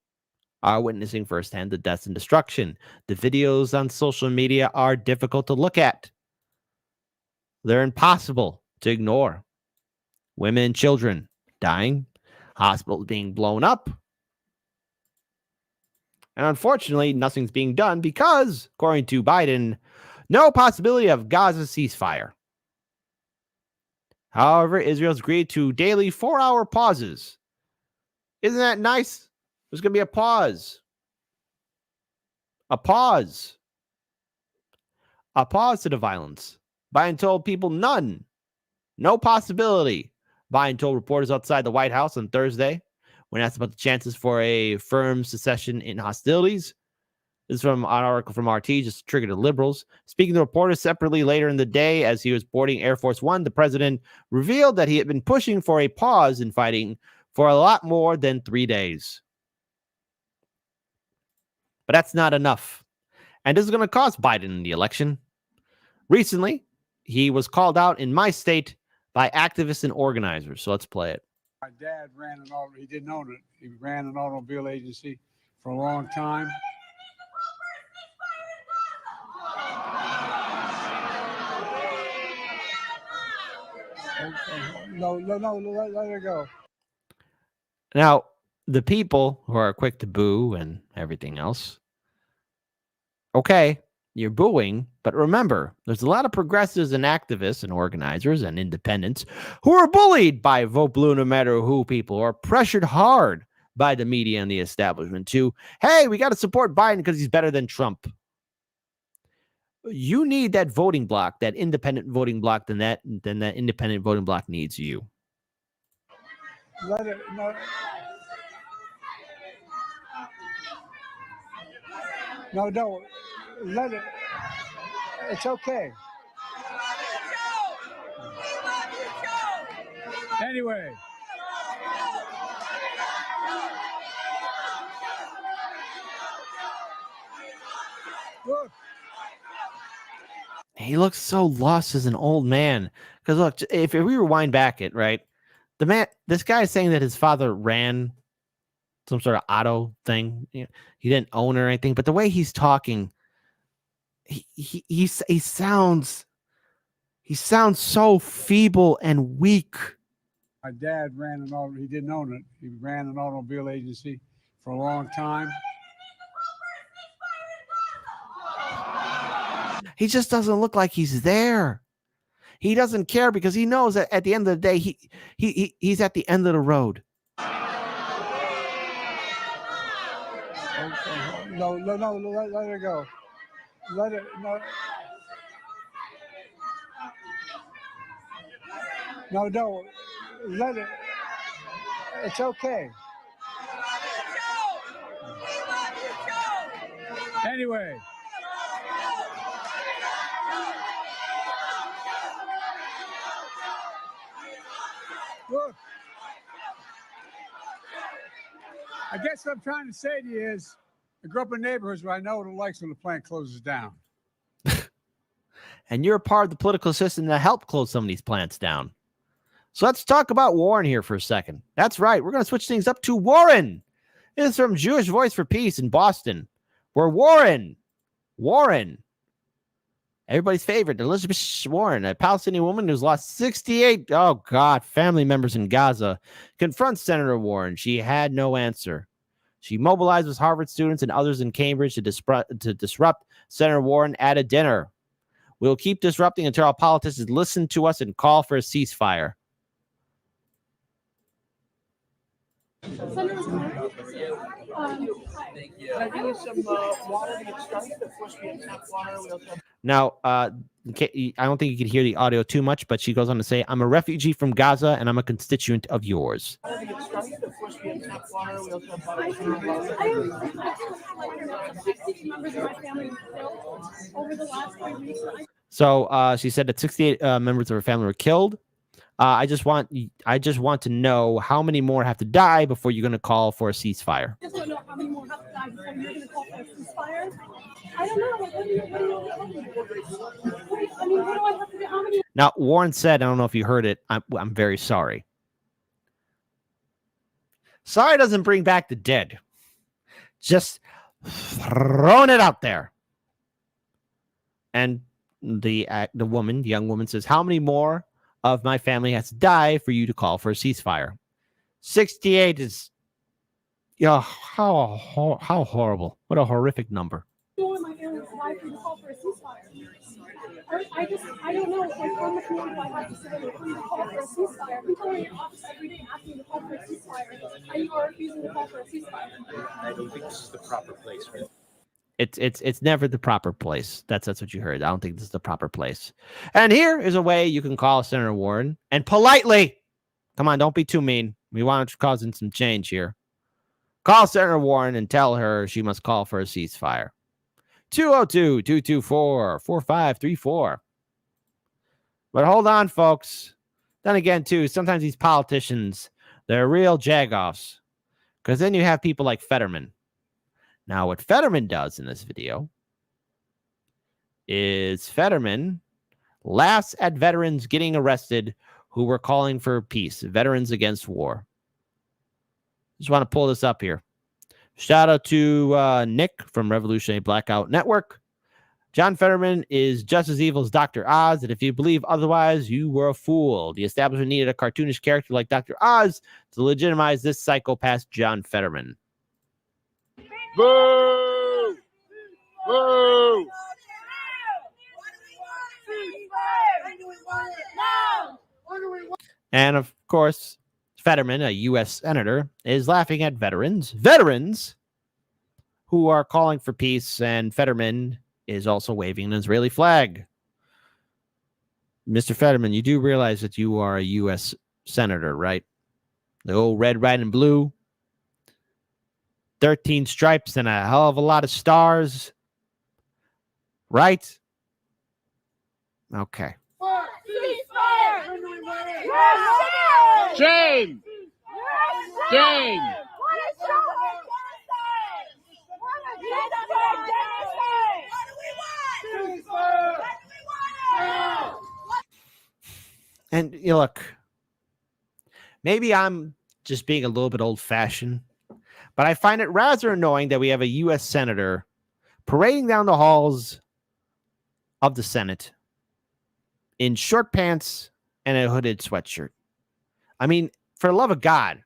are witnessing firsthand the deaths and destruction. The videos on social media are difficult to look at. They're impossible to ignore. Women and children dying, hospitals being blown up. And unfortunately, nothing's being done because, according to Biden, no possibility of Gaza ceasefire. However, Israel's agreed to daily 4-hour pauses. Isn't that nice? There's going to be a pause. A pause to the violence. Biden told people none. No possibility. Biden told reporters outside the White House on Thursday when asked about the chances for a firm cessation in hostilities. This is from an article from RT, just triggered the liberals. Speaking to reporters separately later in the day as he was boarding Air Force One, the president revealed that he had been pushing for a pause in fighting for a lot more than 3 days. But that's not enough. And this is going to cost Biden the election. Recently, he was called out in my state by activists and organizers. So let's play it. My dad he didn't own it. He ran an automobile agency for a long time. No, let her go. Now, the people who are quick to boo and everything else, okay, you're booing, but remember, there's a lot of progressives and activists and organizers and independents who are bullied by Vote Blue no matter who people, or pressured hard by the media and the establishment to, hey, we got to support Biden because he's better than Trump. You need that voting block, that independent voting block, then that independent voting block needs you. Let it, no, don't. Let it. It's okay. Anyway. Look. He looks so lost as an old man. Because look, if we rewind back it, right? This guy is saying that his father ran some sort of auto thing. You know, he didn't own or anything, but the way he's talking, he sounds so feeble and weak. My dad he didn't own it. He ran an automobile agency for a long time. He just doesn't look like he's there. He doesn't care because he knows that at the end of the day, he's at the end of the road. No, let her go. Let it. No, don't. let it. It's okay. Anyway. Look. I guess what I'm trying to say to you is, I grew up in neighborhoods where I know what it likes when the plant closes down. And you're a part of the political system that helped close some of these plants down. So let's talk about Warren here for a second. That's right. We're going to switch things up to Warren. This is from Jewish Voice for Peace in Boston, where Warren, everybody's favorite, Elizabeth Warren, a Palestinian woman who's lost 68, family members in Gaza, confronts Senator Warren. She had no answer. She mobilizes Harvard students and others in Cambridge to disrupt Senator Warren at a dinner. We'll keep disrupting until our politicians listen to us and call for a ceasefire. Now, I don't think you could hear the audio too much, but she goes on to say, I'm a refugee from Gaza and I'm a constituent of yours. So she said that 68 members of her family were killed. I just want to know how many more have to die before you're going to call for a ceasefire. I just don't know how many more have to die before you're going to call for a ceasefire. I don't know. What do you I mean, what do I have to do? How many? Now, Warren said, I don't know if you heard it, I'm very sorry. Sorry doesn't bring back the dead. Just throwing it out there. And the young woman says, how many more of my family has to die for you to call for a ceasefire? 68 is, how horrible. What a horrific number. My family's alive for you to call for a ceasefire. I don't know. Like, how much more do I have to say for you to call for a ceasefire? People in your office every day asking to call for a ceasefire, and you are refusing to call for a ceasefire. I don't think this is the proper place for it. It's never the proper place. That's what you heard. I don't think this is the proper place. And here is a way you can call Senator Warren and politely, come on, don't be too mean. We want to cause some change here. Call Senator Warren and tell her she must call for a ceasefire. 202-224-4534. But hold on, folks. Then again, too, sometimes these politicians, they're real jagoffs. Because then you have people like Fetterman. Now, what Fetterman does in this video is Fetterman laughs at veterans getting arrested who were calling for peace, veterans against war. Just want to pull this up here. Shout out to Nick from Revolutionary Blackout Network. John Fetterman is just as evil as Dr. Oz, and if you believe otherwise, you were a fool. The establishment needed a cartoonish character like Dr. Oz to legitimize this psychopath, John Fetterman. Boo! Boo! And of course, Fetterman, a U.S. senator, is laughing at veterans who are calling for peace, and Fetterman is also waving an Israeli flag. Mr. Fetterman, you do realize that you are a U.S. senator, right? The old red, white, and blue. 13 stripes and a hell of a lot of stars. Right? Okay. Shame! Shame! And you look, maybe I'm just being a little bit old-fashioned, but I find it rather annoying that we have a U.S. senator parading down the halls of the Senate in short pants and a hooded sweatshirt. I mean, for the love of God,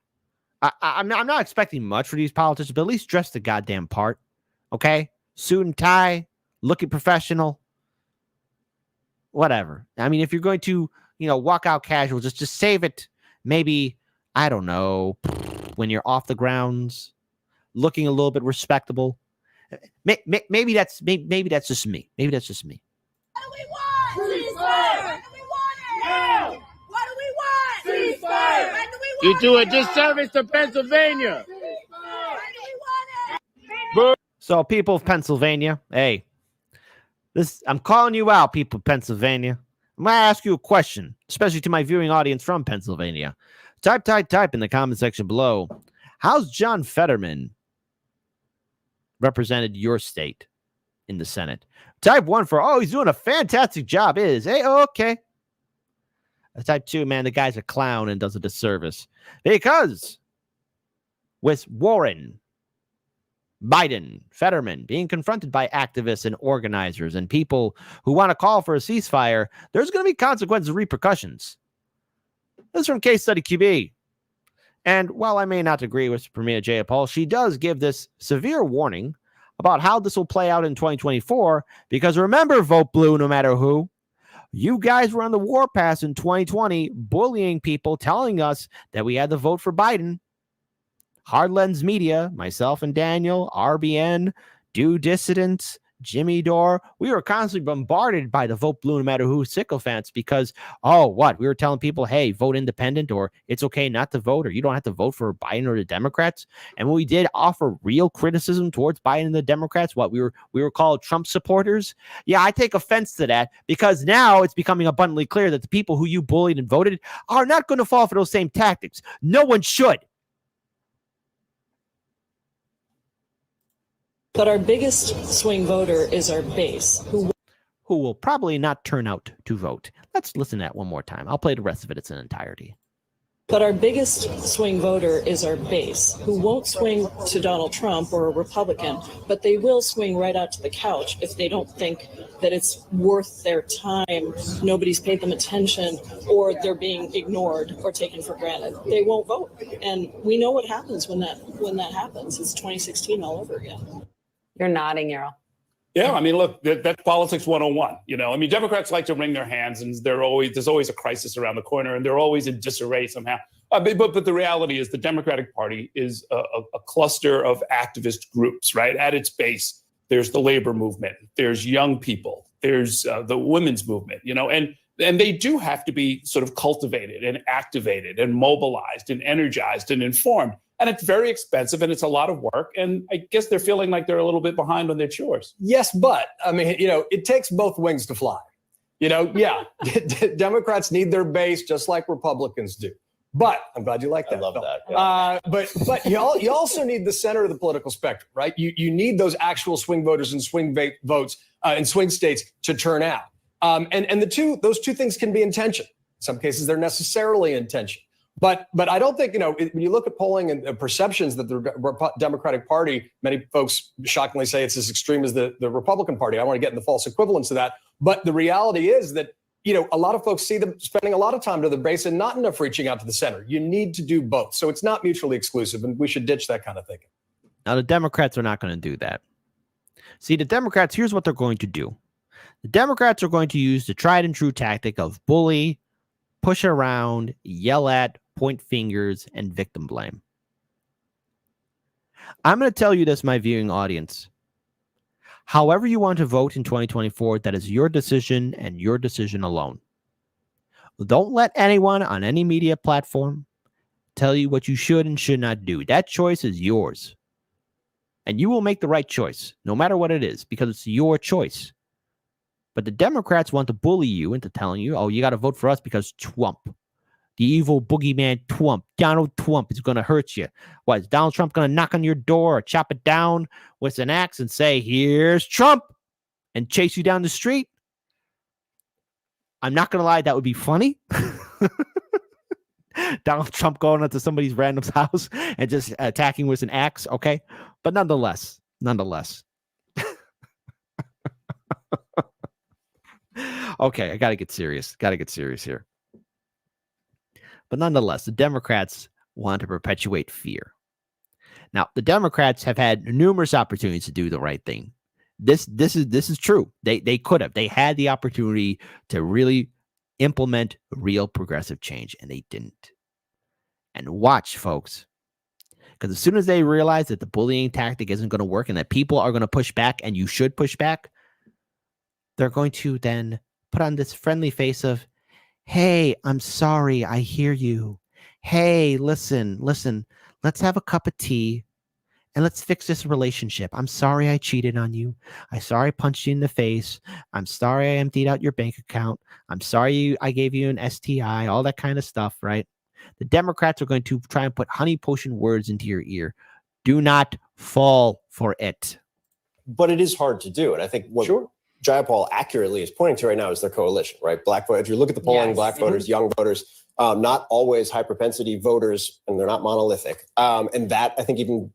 I'm not expecting much for these politicians, but at least dress the goddamn part, okay? Suit and tie, looking professional, whatever. I mean, if you're going to, walk out casual, just save it. Maybe, I don't know, when you're off the grounds, looking a little bit respectable. Maybe that's just me. Maybe that's just me. What do we want? Ceasefire! What do we want? Now! What do we want? Ceasefire! You do a disservice to Pennsylvania. So, people of Pennsylvania, hey, I'm calling you out, people of Pennsylvania. I'm going to ask you a question, especially to my viewing audience from Pennsylvania. Type in the comment section below. How's John Fetterman represented your state in the Senate? Type 1 for, oh, he's doing a fantastic job. Hey, okay. Type 2, man, the guy's a clown and does a disservice. Because with Warren, Biden, Fetterman being confronted by activists and organizers and people who want to call for a ceasefire, there's going to be consequences and repercussions. This is from Case Study QB. And while I may not agree with Premier Jayapal, she does give this severe warning about how this will play out in 2024. Because remember, vote blue no matter who. You guys were on the warpath in 2020, bullying people, telling us that we had to vote for Biden. Hard Lens Media, myself and Daniel, RBN, Do Dissidents, Jimmy Dore, we were constantly bombarded by the vote blue no matter who sycophants because, we were telling people, hey, vote independent, or it's okay not to vote, or you don't have to vote for Biden or the Democrats. And when we did offer real criticism towards Biden and the Democrats, we were called Trump supporters. Yeah, I take offense to that because now it's becoming abundantly clear that the people who you bullied and voted are not going to fall for those same tactics. No one should. But our biggest swing voter is our base, who will probably not turn out to vote. Let's listen to that one more time. I'll play the rest of it in entirety. But our biggest swing voter is our base, who won't swing to Donald Trump or a Republican, but they will swing right out to the couch if they don't think that it's worth their time, nobody's paid them attention, or they're being ignored or taken for granted. They won't vote. And we know what happens when that happens. It's 2016 all over again. You're nodding, Yarrow. Yeah, I mean, look, that's politics 101. Democrats like to wring their hands, and there's always a crisis around the corner, and they're always in disarray somehow. But the reality is the Democratic Party is a cluster of activist groups, right? At its base, there's the labor movement, there's young people, there's the women's movement, and they do have to be sort of cultivated and activated and mobilized and energized and informed. And it's very expensive and it's a lot of work. And I guess they're feeling like they're a little bit behind on their chores. Yes, but I mean, it takes both wings to fly. Democrats need their base just like Republicans do. But I'm glad you like that. I love that. Yeah. But you also need the center of the political spectrum, right? You need those actual swing voters and swing votes in swing states to turn out. And those two things can be in tension. In some cases, they're necessarily in tension. But I don't think, when you look at polling and perceptions that the Democratic Party, many folks shockingly say it's as extreme as the Republican Party. I don't want to get into false equivalence of that. But the reality is that, a lot of folks see them spending a lot of time to the base and not enough reaching out to the center. You need to do both. So it's not mutually exclusive, and we should ditch that kind of thinking. Now, the Democrats are not going to do that. See, the Democrats, here's what they're going to do. The Democrats are going to use the tried and true tactic of bully, push around, yell at, point fingers, and victim blame. I'm going to tell you this, my viewing audience. However you want to vote in 2024, that is your decision and your decision alone. Don't let anyone on any media platform tell you what you should and should not do. That choice is yours. And you will make the right choice, no matter what it is, because it's your choice. But the Democrats want to bully you into telling you, oh, you got to vote for us because Trump. The evil boogeyman Trump, Donald Trump, is going to hurt you. What, is Donald Trump going to knock on your door or chop it down with an axe and say, here's Trump, and chase you down the street? I'm not going to lie, that would be funny. Donald Trump going into somebody's random's house and just attacking with an axe, okay? But nonetheless. Okay, I got to get serious. Here. But nonetheless, the Democrats want to perpetuate fear. Now, the Democrats have had numerous opportunities to do the right thing. This is true. They could have. They had the opportunity to really implement real progressive change, and they didn't. And watch, folks. Because as soon as they realize that the bullying tactic isn't going to work and that people are going to push back, and you should push back, they're going to then put on this friendly face of, hey, I'm sorry, I hear you. hey, listen, let's have a cup of tea and let's fix this relationship. I'm sorry I cheated on you. I'm sorry I punched you in the face. I'm sorry I emptied out your bank account. I'm sorry I gave you an STI, all that kind of stuff, right? The Democrats are going to try and put honey potion words into your ear. Do not fall for it. But it is hard to do. And I think what Jayapal accurately is pointing to right now is their coalition, right? Black voters. If you look at the polling, black voters, young voters, not always high propensity voters, and they're not monolithic. And that, I think, even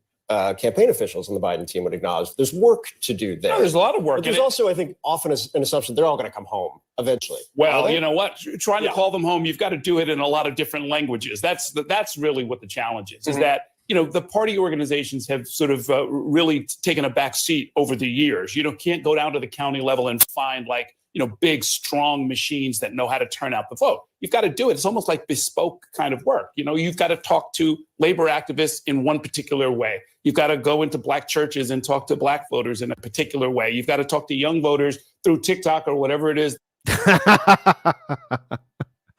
campaign officials on the Biden team would acknowledge there's work to do there. No, there's a lot of work. But there's also, I think, often an assumption they're all going to come home eventually. Well, you know what? Trying to call them home, you've got to do it in a lot of different languages. That's really what the challenge is. Is that the party organizations have sort of really taken a back seat over the years. Can't go down to the county level and find big, strong machines that know how to turn out the vote. You've got to do it. It's almost like bespoke kind of work. You've got to talk to labor activists in one particular way. You've got to go into black churches and talk to black voters in a particular way. You've got to talk to young voters through TikTok or whatever it is.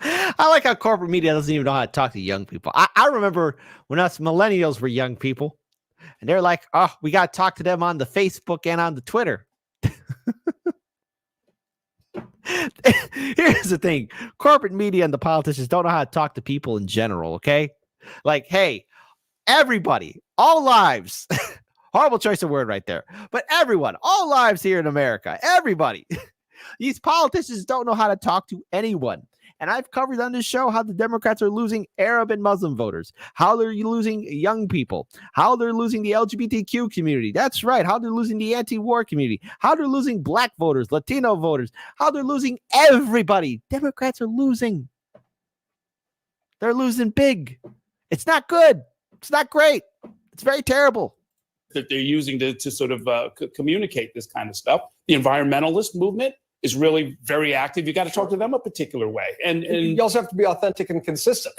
I like how corporate media doesn't even know how to talk to young people. I remember when us millennials were young people, and they're like, oh, we got to talk to them on the Facebook and on the Twitter. Here's the thing. Corporate media and the politicians don't know how to talk to people in general, okay? Like, hey, everybody, all lives, horrible choice of word right there, but everyone, all lives here in America, everybody. These politicians don't know how to talk to anyone. And I've covered on this show how the Democrats are losing Arab and Muslim voters, how they're losing young people, how they're losing the LGBTQ community. That's right. How they're losing the anti-war community, how they're losing black voters, Latino voters, how they're losing everybody. Democrats are losing. They're losing big. It's not good. It's not great. It's very terrible. That they're using to sort of communicate this kind of stuff. The environmentalist movement is really very active. You got to talk to them a particular way. And you also have to be authentic and consistent.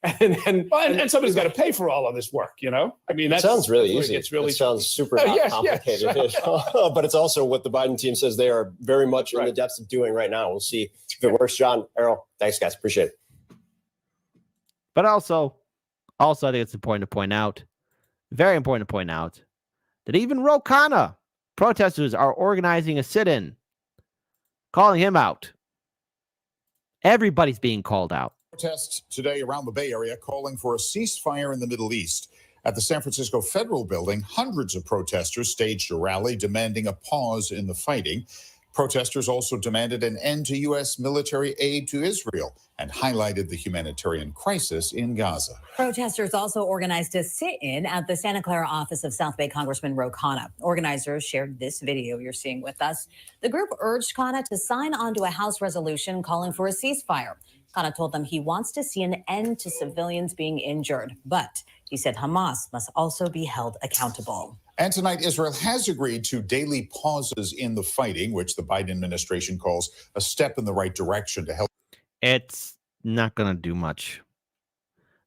and somebody's got to pay for all of this work, I mean, that sounds really easy. It's really it sounds super complicated. Yes. But it's also what the Biden team says they are very much in the depths of doing right now. We'll see if it works. John, Errol, thanks, guys. Appreciate it. But also, I think it's important to point out, very important to point out, that even Ro Khanna, protesters are organizing a sit-in, calling him out. Everybody's being called out. Protests today around the Bay Area calling for a ceasefire in the Middle East. At the San Francisco Federal Building, hundreds of protesters staged a rally demanding a pause in the fighting. Protesters also demanded an end to U.S. military aid to Israel and highlighted the humanitarian crisis in Gaza. Protesters also organized a sit-in at the Santa Clara office of South Bay Congressman Ro Khanna. Organizers shared this video you're seeing with us. The group urged Khanna to sign onto a House resolution calling for a ceasefire. Khanna told them he wants to see an end to civilians being injured, but he said Hamas must also be held accountable. And tonight, Israel has agreed to daily pauses in the fighting, which the Biden administration calls a step in the right direction to help. It's not going to do much,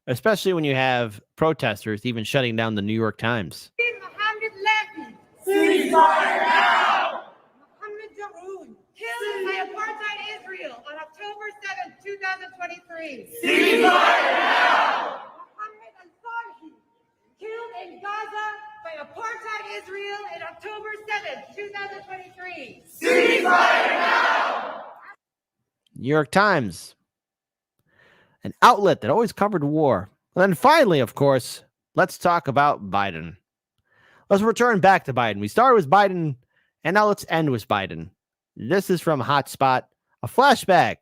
especially when you have protesters even shutting down the New York Times. Ceasefire now! Mohammed Daroun, killed by apartheid Israel on October 7th, 2023. Ceasefire now! Mohammed Al-Sarhi, killed in Gaza by apartheid Israel on October 7th, 2023. Ceasefire now! New York Times, an outlet that always covered war. And then finally, of course, let's talk about Biden. Let's return back to Biden. We started with Biden, and now let's end with Biden. This is from Hotspot, a flashback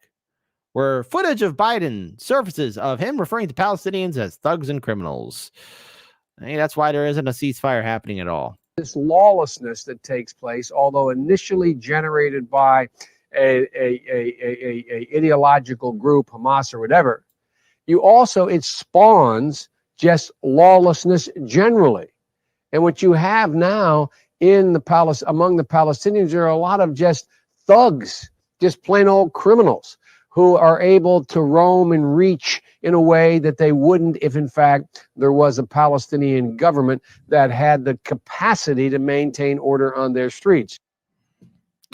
where footage of Biden surfaces of him referring to Palestinians as thugs and criminals. Hey, that's why there isn't a ceasefire happening at all. This lawlessness that takes place, although initially generated by a ideological group, Hamas or whatever, it spawns just lawlessness generally. And what you have now among the Palestinians, there are a lot of just thugs, just plain old criminals who are able to roam and reach in a way that they wouldn't if, in fact, there was a Palestinian government that had the capacity to maintain order on their streets.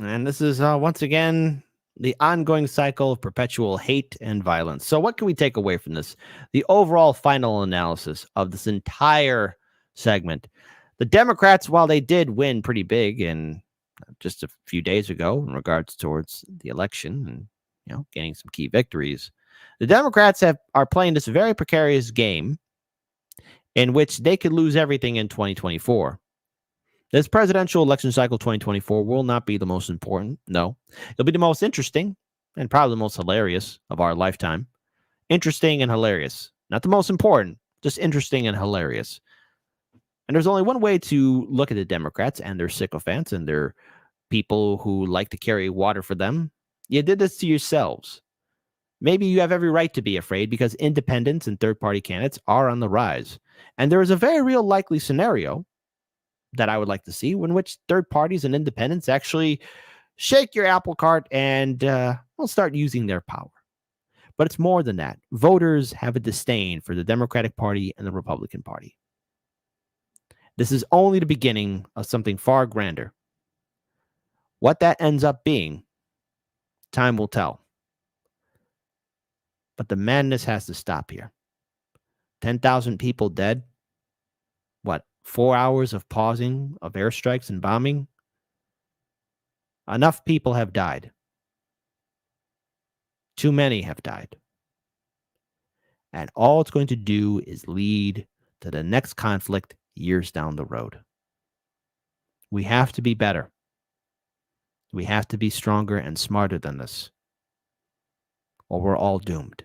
And this is, once again, the ongoing cycle of perpetual hate and violence. So what can we take away from this? The overall final analysis of this entire segment. The Democrats, while they did win pretty big in just a few days ago in regards towards the election and gaining some key victories, the Democrats are playing this very precarious game in which they could lose everything in 2024. This presidential election cycle 2024 will not be the most important. No, it'll be the most interesting and probably the most hilarious of our lifetime. Interesting and hilarious. Not the most important, just interesting and hilarious. And there's only one way to look at the Democrats and their sycophants and their people who like to carry water for them. You did this to yourselves. Maybe you have every right to be afraid because independents and third-party candidates are on the rise. And there is a very real likely scenario that I would like to see in which third parties and independents actually shake your apple cart and will start using their power. But it's more than that. Voters have a disdain for the Democratic Party and the Republican Party. This is only the beginning of something far grander. What that ends up being, time will tell. But the madness has to stop here. 10,000 people dead. What, 4 hours of pausing of airstrikes and bombing? Enough people have died. Too many have died. And all it's going to do is lead to the next conflict years down the road. We have to be better. We have to be stronger and smarter than this, or we're all doomed.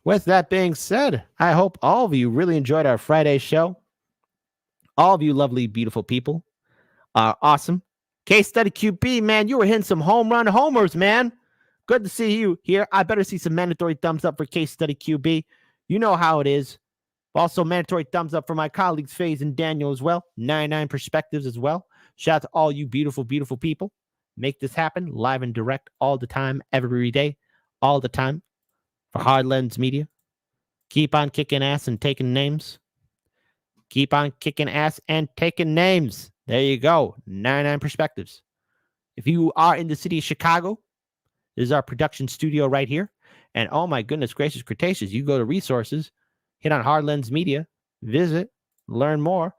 With that being said, I hope all of you really enjoyed our Friday show. All of you lovely, beautiful people are awesome. Case Study QB, man, you were hitting some home run homers, man. Good to see you here. I better see some mandatory thumbs up for Case Study QB. You know how it is. Also, mandatory thumbs up for my colleagues, FaZe and Daniel as well. 99 Perspectives as well. Shout out to all you beautiful, beautiful people. Make this happen live and direct all the time, every day, all the time. For Hard Lens Media. Keep on kicking ass and taking names. Keep on kicking ass and taking names. There you go. 99 Perspectives. If you are in the city of Chicago, this is our production studio right here. And oh my goodness gracious, Cretaceous, you go to resources, hit on Hard Lens Media, visit, learn more,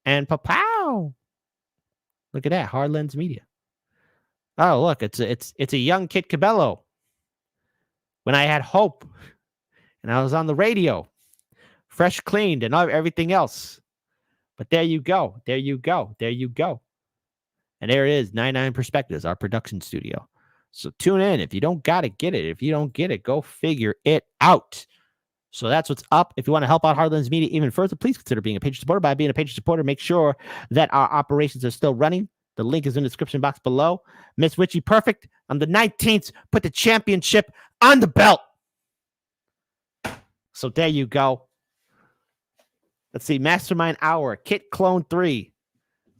and pow! Look at that, Hard Lens Media. Oh, look, it's a young Kit Cabello. When I had hope, and I was on the radio, fresh cleaned and everything else. But there you go, there you go, there you go. And there it is, 99 Perspectives, our production studio. So tune in. If you don't got it, get it. If you don't get it, go figure it out. So that's what's up. If you want to help out Hard Lens Media even further, please consider being a Patreon supporter. By being a Patreon supporter, make sure that our operations are still running. The link is in the description box below. Miss Witchy Perfect, on the 19th, put the championship on the belt. So there you go. Let's see. Mastermind Hour, Kit Clone 3.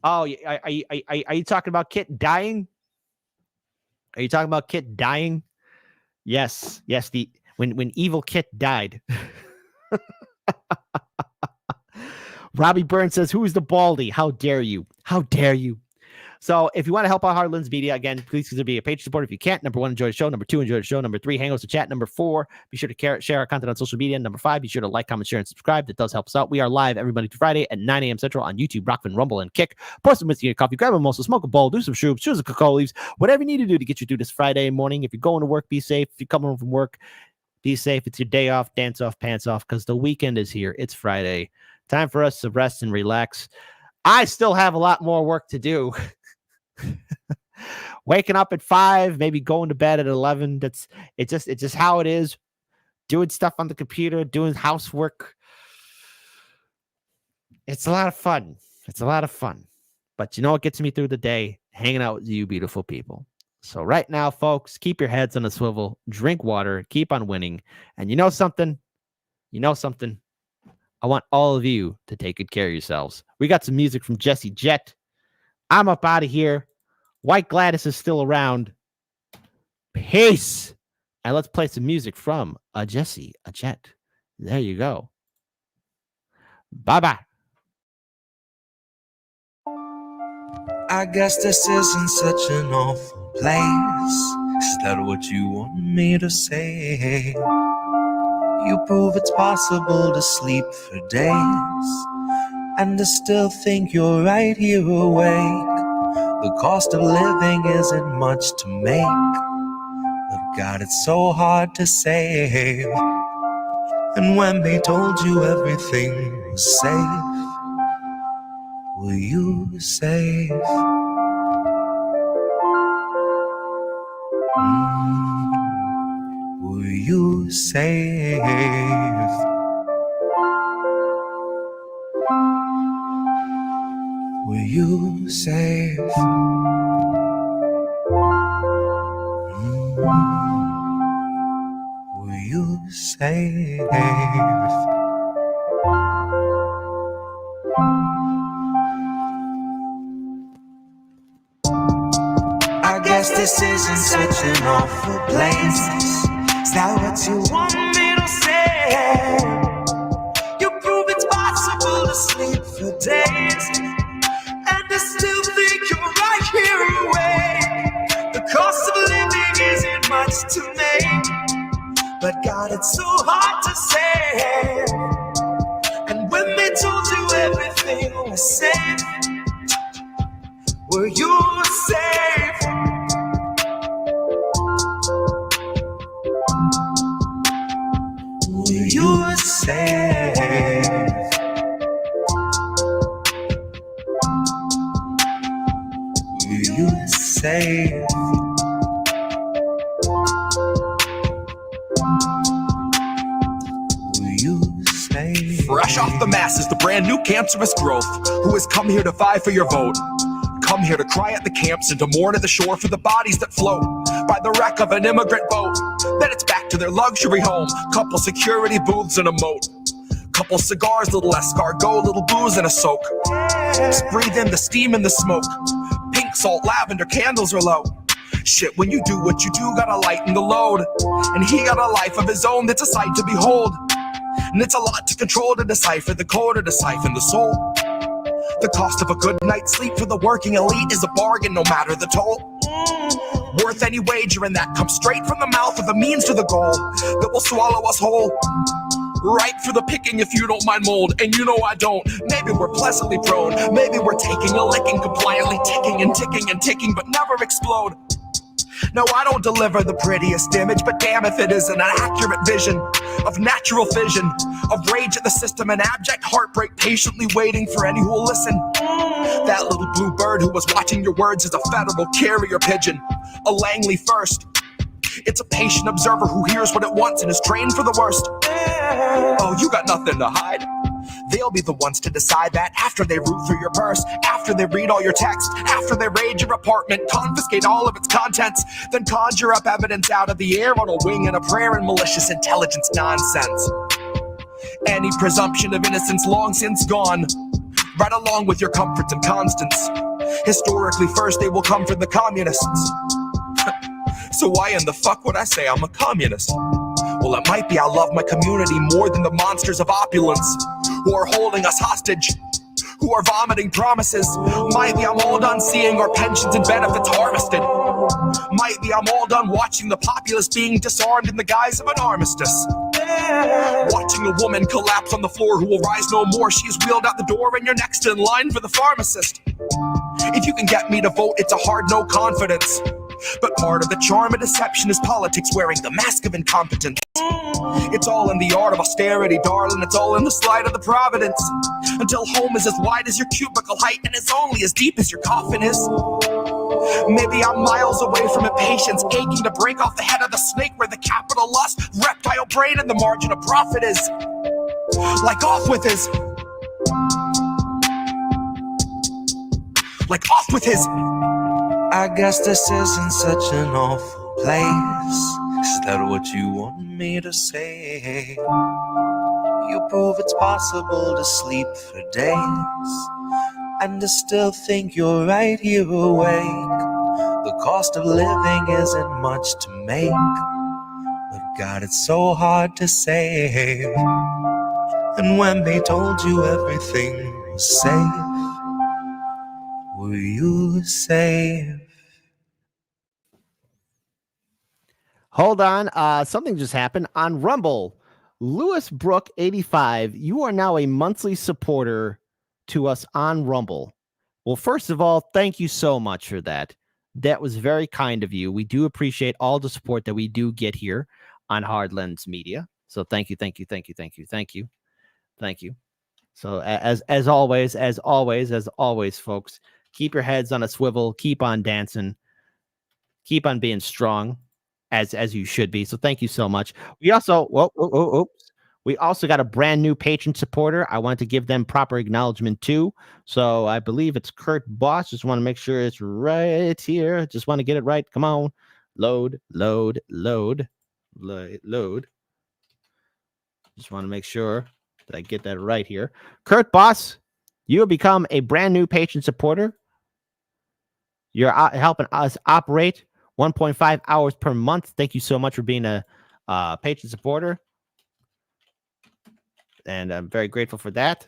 Oh, are you talking about Kit dying? Are you talking about Kit dying? Yes. When evil Kit died. Robbie Burns says, who is the baldy? How dare you? How dare you? So if you want to help out Hard Lens Media, again, please consider being a Patreon supporter if you can't. Number 1, enjoy the show. Number 2, enjoy the show. Number 3, hang out with the chat. Number 4, be sure to share our content on social media. Number 5, be sure to like, comment, share, and subscribe. That does help us out. We are live every Monday to Friday at 9 a.m. Central on YouTube, Rockfin, Rumble, and Kick. Pour some whiskey and coffee, grab a mimosa, smoke a bowl, do some shrooms, choose a cocoa leaves, whatever you need to do to get you through this Friday morning. If you're going to work, be safe. If you're coming home from work, be safe. It's your day off, dance off, pants off, because the weekend is here. It's Friday. Time for us to rest and relax. I still have a lot more work to do. Waking up at 5, maybe going to bed at 11. It's just how it is. Doing stuff on the computer, doing housework. It's a lot of fun. It's a lot of fun. But you know what gets me through the day? Hanging out with you beautiful people. So right now, folks, keep your heads on a swivel, drink water, keep on winning. And you know something? I want all of you to take good care of yourselves. We got some music from Jesse Jet. I'm up out of here. White Gladys is still around. Peace. And let's play some music from Jesse Jet. There you go. Bye-bye. I guess this isn't such an awful place. Is that what you want me to say? You prove it's possible to sleep for days and to still think you're right here awake. The cost of living isn't much to make, but God, it's so hard to save. And when they told you everything was safe, were you safe? Were you safe? Were you safe? Were you safe? I guess this isn't such an awful place. Is that what you want me to say? You prove it's possible to sleep for days and to still think you're right here awake. The cost of living isn't much to make, but God, it's so hard to say. And when they told you everything was safe, were you safe? Were you safe? Were you safe? Fresh off the mass is the brand new cancerous growth who has come here to fight for your vote. Come here to cry at the camps and to mourn at the shore for the bodies that float by the wreck of an immigrant boat. Then it's back to their luxury home, couple security booths and a moat. Couple cigars, little escargot, little booze and a soak. Just breathe in the steam and the smoke. Pink salt, lavender, candles are low. Shit, when you do what you do, gotta lighten the load. And he got a life of his own that's a sight to behold. And it's a lot to control, to decipher the code, or to siphon the soul. The cost of a good night's sleep for the working elite is a bargain, no matter the toll. Worth any wager, and that comes straight from the mouth of the means to the goal that will swallow us whole. Right for the picking if you don't mind mold, and you know I don't. Maybe we're pleasantly prone, maybe we're taking a licking, compliantly ticking and ticking and ticking, but never explode. No, I don't deliver the prettiest image, but damn if it isn't an accurate vision of natural fission, of rage at the system and abject heartbreak, patiently waiting for any who will listen. That little blue bird who was watching your words is a federal carrier pigeon, a Langley first. It's a patient observer who hears what it wants and is trained for the worst. Oh, you got nothing to hide. They'll be the ones to decide that after they root through your purse, after they read all your text, after they raid your apartment, confiscate all of its contents, then conjure up evidence out of the air on a wing and a prayer and malicious intelligence nonsense. Any presumption of innocence long since gone, right along with your comforts and constants. Historically, first they will come from the communists. So why in the fuck would I say I'm a communist? Well, it might be I love my community more than the monsters of opulence who are holding us hostage, who are vomiting promises. Might be I'm all done seeing our pensions and benefits harvested. Might be I'm all done watching the populace being disarmed in the guise of an armistice. Watching a woman collapse on the floor who will rise no more. She's wheeled out the door and you're next in line for the pharmacist. If you can get me to vote, it's a hard no confidence. But part of the charm of deception is politics wearing the mask of incompetence. It's all in the art of austerity, darling. It's all in the slide of the providence. Until home is as wide as your cubicle height and is only as deep as your coffin is. Maybe I'm miles away from impatience, aching to break off the head of the snake where the capital lust, reptile brain, and the margin of profit is. Like off with his. Like off with his. I guess this isn't such an awful place. Is that what you want me to say? You prove it's possible to sleep for days and to still think you're right here awake. The cost of living isn't much to make, but God, it's so hard to save. And when they told you everything was safe, were you safe? Hold on. Something just happened on Rumble. Lewis Brook 85, you are now a monthly supporter to us on Rumble. Well, first of all, thank you so much for that. That was very kind of you. We do appreciate all the support that we do get here on Hard Lens Media. So thank you. So as always, folks, keep your heads on a swivel, keep on dancing, keep on being strong, as you should be. So thank you so much. We also, we also got a brand new patron supporter. I want to give them proper acknowledgement too. So I believe it's Kurt Boss. Just want to make sure it's right here. Just want to get it right. Come on. Load. Just want to make sure that I get that right here. Kurt Boss, you have become a brand new patron supporter. You're helping us operate 1.5 hours per month. Thank you so much for being a patron supporter. And I'm very grateful for that.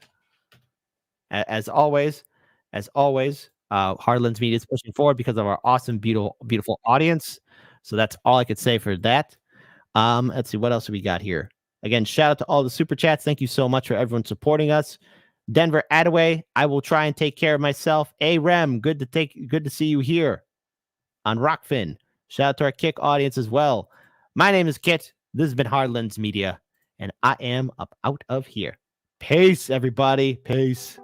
As always, Hard Lens Media is pushing forward because of our awesome, beautiful audience. So that's all I could say for that. Let's see, what else we got here? Again, shout out to all the super chats. Thank you so much for everyone supporting us. Denver Attaway, I will try and take care of myself. Rem, good to see you here on Rockfin. Shout out to our Kick audience as well. My name is Kit. This has been Hard Lens Media, and I am up out of here. Peace, everybody. Peace.